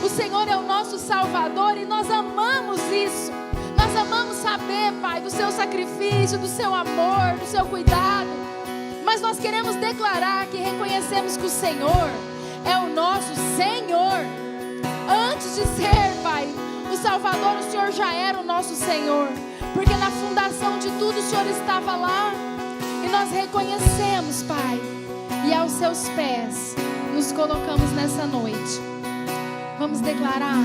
o Senhor é o nosso Salvador e nós amamos isso. Nós amamos saber, Pai, do seu sacrifício, do seu amor, do seu cuidado. Mas nós queremos declarar que reconhecemos que o Senhor é o nosso Senhor. Antes de ser, Pai, o Salvador, o Senhor já era o nosso Senhor, porque na fundação de tudo o Senhor estava lá. E nós reconhecemos, Pai, e aos seus pés nos colocamos nessa noite. Vamos declarar: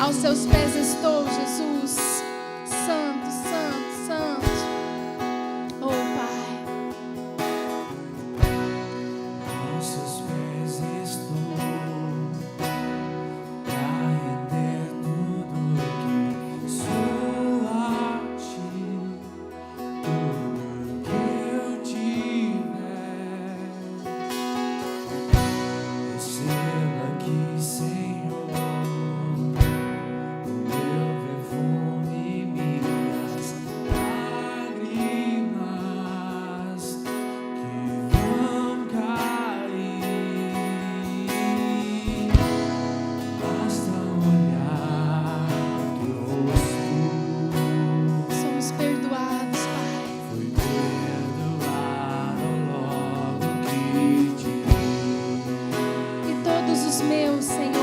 aos seus pés estou, Jesus. Santo, santo, santo. Oh, Pai. Aos seus pés estou, pra render tudo que sou a ti, tudo que eu tiver. Receba aqui, Senhor, o meu perfume, minhas lágrimas que vão cair. Basta olhar teu rosto. Somos perdoados, Pai. Fui perdoado logo que te vi. E todos os meus, Senhor,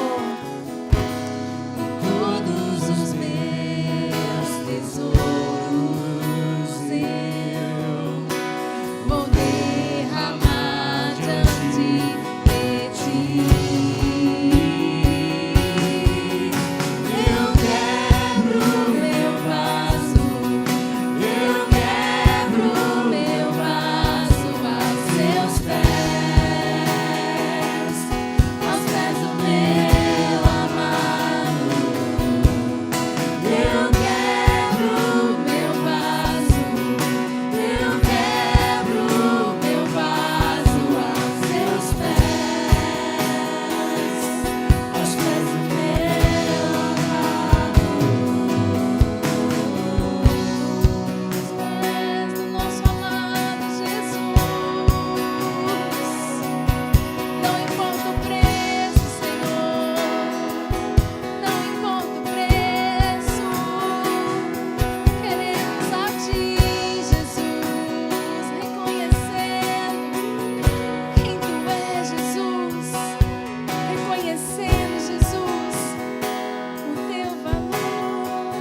Todos os meus tesouros eu vou derramar diante de ti. Eu quebro meu vaso, eu quebro Meu vaso aos seus pés, aos pés do meu amado. Eu quebro meu vaso, eu quebro meu vaso aos seus pés, aos pés do meu amado. Aos pés do nosso amado Jesus. Não importa o preço, Senhor, não importa o preço, queremos a Ti, Jesus, reconhecendo quem Tu é, Jesus, reconhecendo, Jesus, o Teu valor,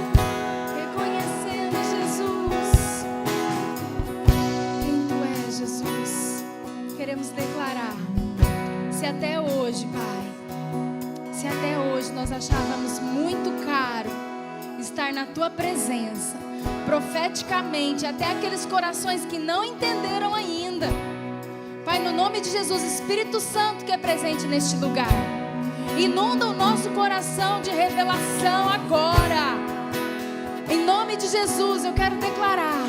reconhecendo, Jesus, quem Tu é, Jesus. Queremos declarar, se até hoje, Pai, se até hoje nós achávamos muito caro estar na Tua presença, profeticamente, até aqueles corações que não entenderam ainda, Pai, no nome de Jesus, Espírito Santo que é presente neste lugar, inunda o nosso coração de revelação agora. Em nome de Jesus, eu quero declarar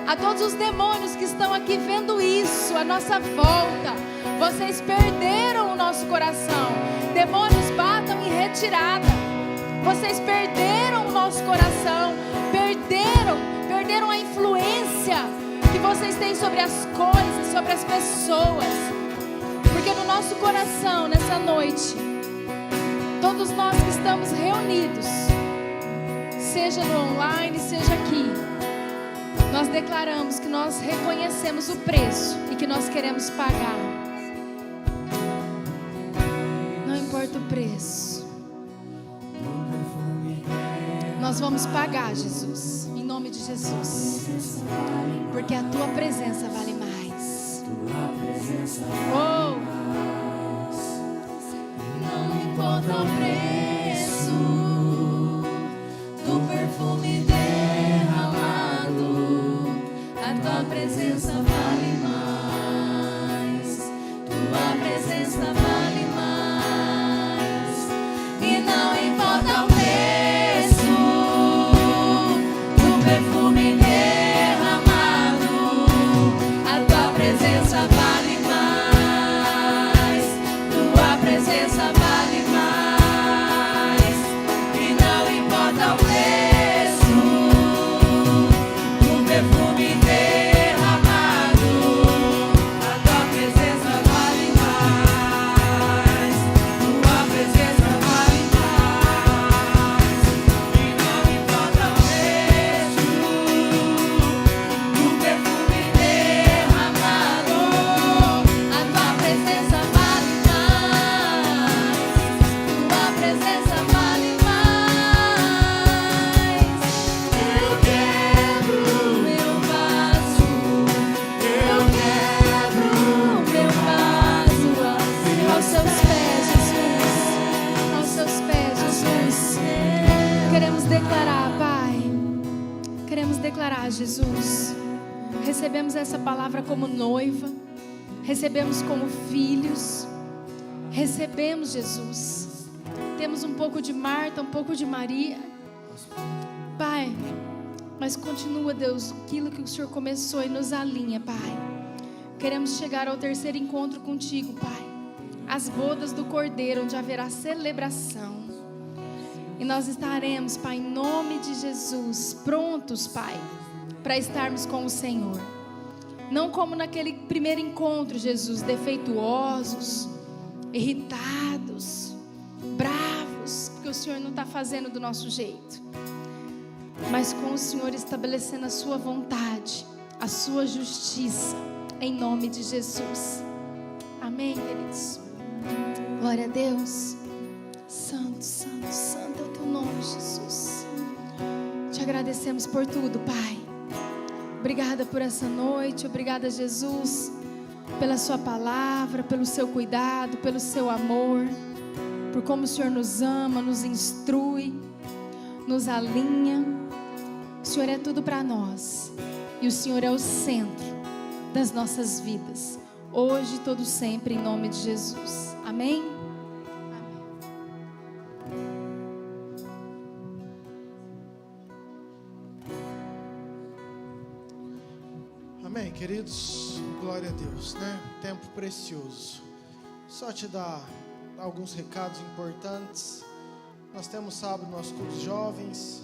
a todos os demônios que estão aqui vendo isso, a nossa volta: vocês perderam o nosso coração. Demônios, batam em retirada. Vocês perderam o nosso coração. Perderam perderam a influência que vocês têm sobre as coisas, sobre as pessoas. Porque no nosso coração, nessa noite, todos nós que estamos reunidos, seja no online, seja aqui, nós declaramos que nós reconhecemos o preço e que nós queremos pagar. Não importa o preço, nós vamos pagar, Jesus, em nome de Jesus, porque a tua presença vale mais. Oh, não importa o preço do perfume derramado, a tua presença vale mais. Tua presença vale mais. E não importa o preço do perfume derramado, a tua presença vale mais. Tua presença vale mais. E não importa o preço do perfume derramado, a tua presença vale mais. Tua presença vale mais. E não importa o preço do perfume derramado, a tua presença vale mais. Tua presença vale mais. Eu quebro meu vaso, eu quebro meu vaso aos seus pés, Jesus, aos seus pés, Jesus. Queremos declarar, Pai, queremos declarar, Jesus. Recebemos essa palavra como noiva, recebemos como filhos, recebemos, Jesus. Temos um pouco de Marta, um pouco de Maria, Pai, mas continua, Deus, aquilo que o Senhor começou e nos alinha, Pai. Queremos chegar ao terceiro encontro contigo, Pai, as bodas do Cordeiro, onde haverá celebração. E nós estaremos, Pai, em nome de Jesus, prontos, Pai, para estarmos com o Senhor. Não como naquele primeiro encontro, Jesus, defeituosos, irritados, bravos, porque o Senhor não está fazendo do nosso jeito. Mas com o Senhor estabelecendo a sua vontade, a sua justiça, em nome de Jesus. Amém, queridos? Glória a Deus. Santo, santo, santo é o teu nome, Jesus. Te agradecemos por tudo, Pai. Obrigada por essa noite. Obrigada, Jesus, pela sua palavra, pelo seu cuidado, pelo seu amor, por como o Senhor nos ama, nos instrui, nos alinha. O Senhor é tudo para nós e o Senhor é o centro das nossas vidas, hoje e todo sempre, em nome de Jesus. Amém? Amém, queridos, glória a Deus, né? Tempo precioso. Só te dar alguns recados importantes. Nós temos sábado nosso culto de jovens.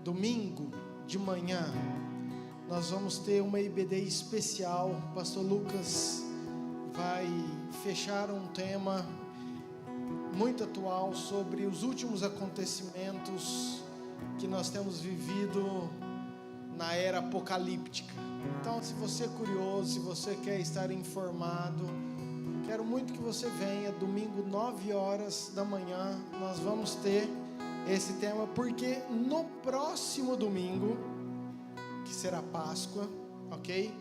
Domingo de manhã nós vamos ter uma IBD especial. O pastor Lucas vai fechar um tema muito atual sobre os últimos acontecimentos que nós temos vivido na era apocalíptica. Então, se você é curioso, se você quer estar informado, quero muito que você venha. Domingo, 9 horas da manhã, nós vamos ter esse tema, porque no próximo domingo, que será Páscoa, ok?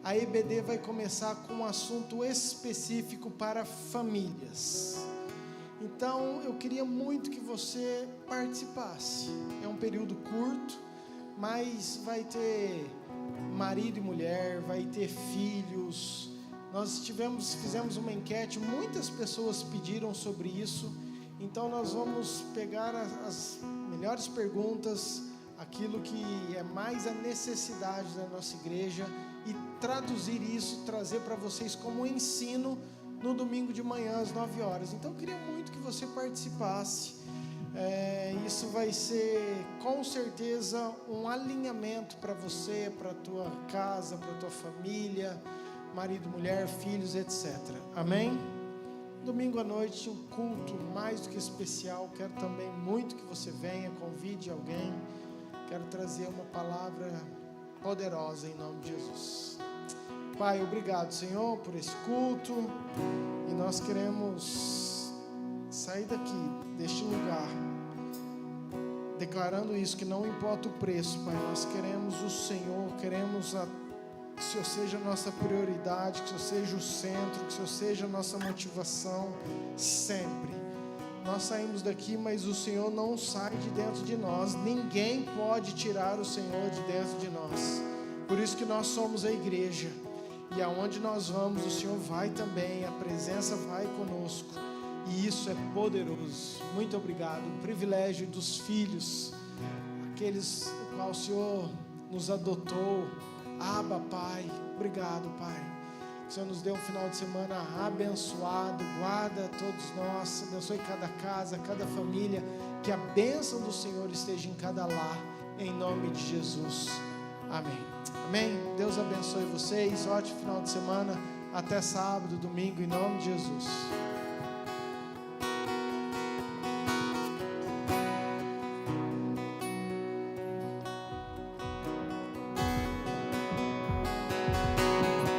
A EBD vai começar com um assunto específico para famílias. Então, eu queria muito que você participasse. É um período curto, mas vai ter marido e mulher, vai ter filhos. Nós fizemos uma enquete, muitas pessoas pediram sobre isso. Então nós vamos pegar as melhores perguntas, aquilo que é mais a necessidade da nossa igreja, e traduzir isso, trazer para vocês como ensino no domingo de manhã às 9 horas. Então eu queria muito que você participasse. Isso vai ser com certeza um alinhamento para você, para a tua casa, para a tua família, marido, mulher, filhos, etc. Amém? Domingo à noite, um culto mais do que especial. Quero também muito que você venha, convide alguém. Quero trazer uma palavra poderosa em nome de Jesus. Pai, obrigado, Senhor, por esse culto. E nós queremos sair daqui, deste lugar, declarando isso, que não importa o preço, Pai, nós queremos o Senhor, queremos que o Senhor seja a nossa prioridade, que o Senhor seja o centro, que o Senhor seja a nossa motivação sempre. Nós saímos daqui, mas o Senhor não sai de dentro de nós, ninguém pode tirar o Senhor de dentro de nós. Por isso que nós somos a igreja, e aonde nós vamos, o Senhor vai também, a presença vai conosco. E isso é poderoso. Muito obrigado. O privilégio dos filhos, aqueles o qual o Senhor nos adotou. Abba, Pai. Obrigado, Pai. Que o Senhor nos dê um final de semana abençoado. Guarda todos nós. Abençoe cada casa, cada família. Que a bênção do Senhor esteja em cada lar. Em nome de Jesus. Amém. Amém. Deus abençoe vocês. Ótimo final de semana. Até sábado, domingo, em nome de Jesus.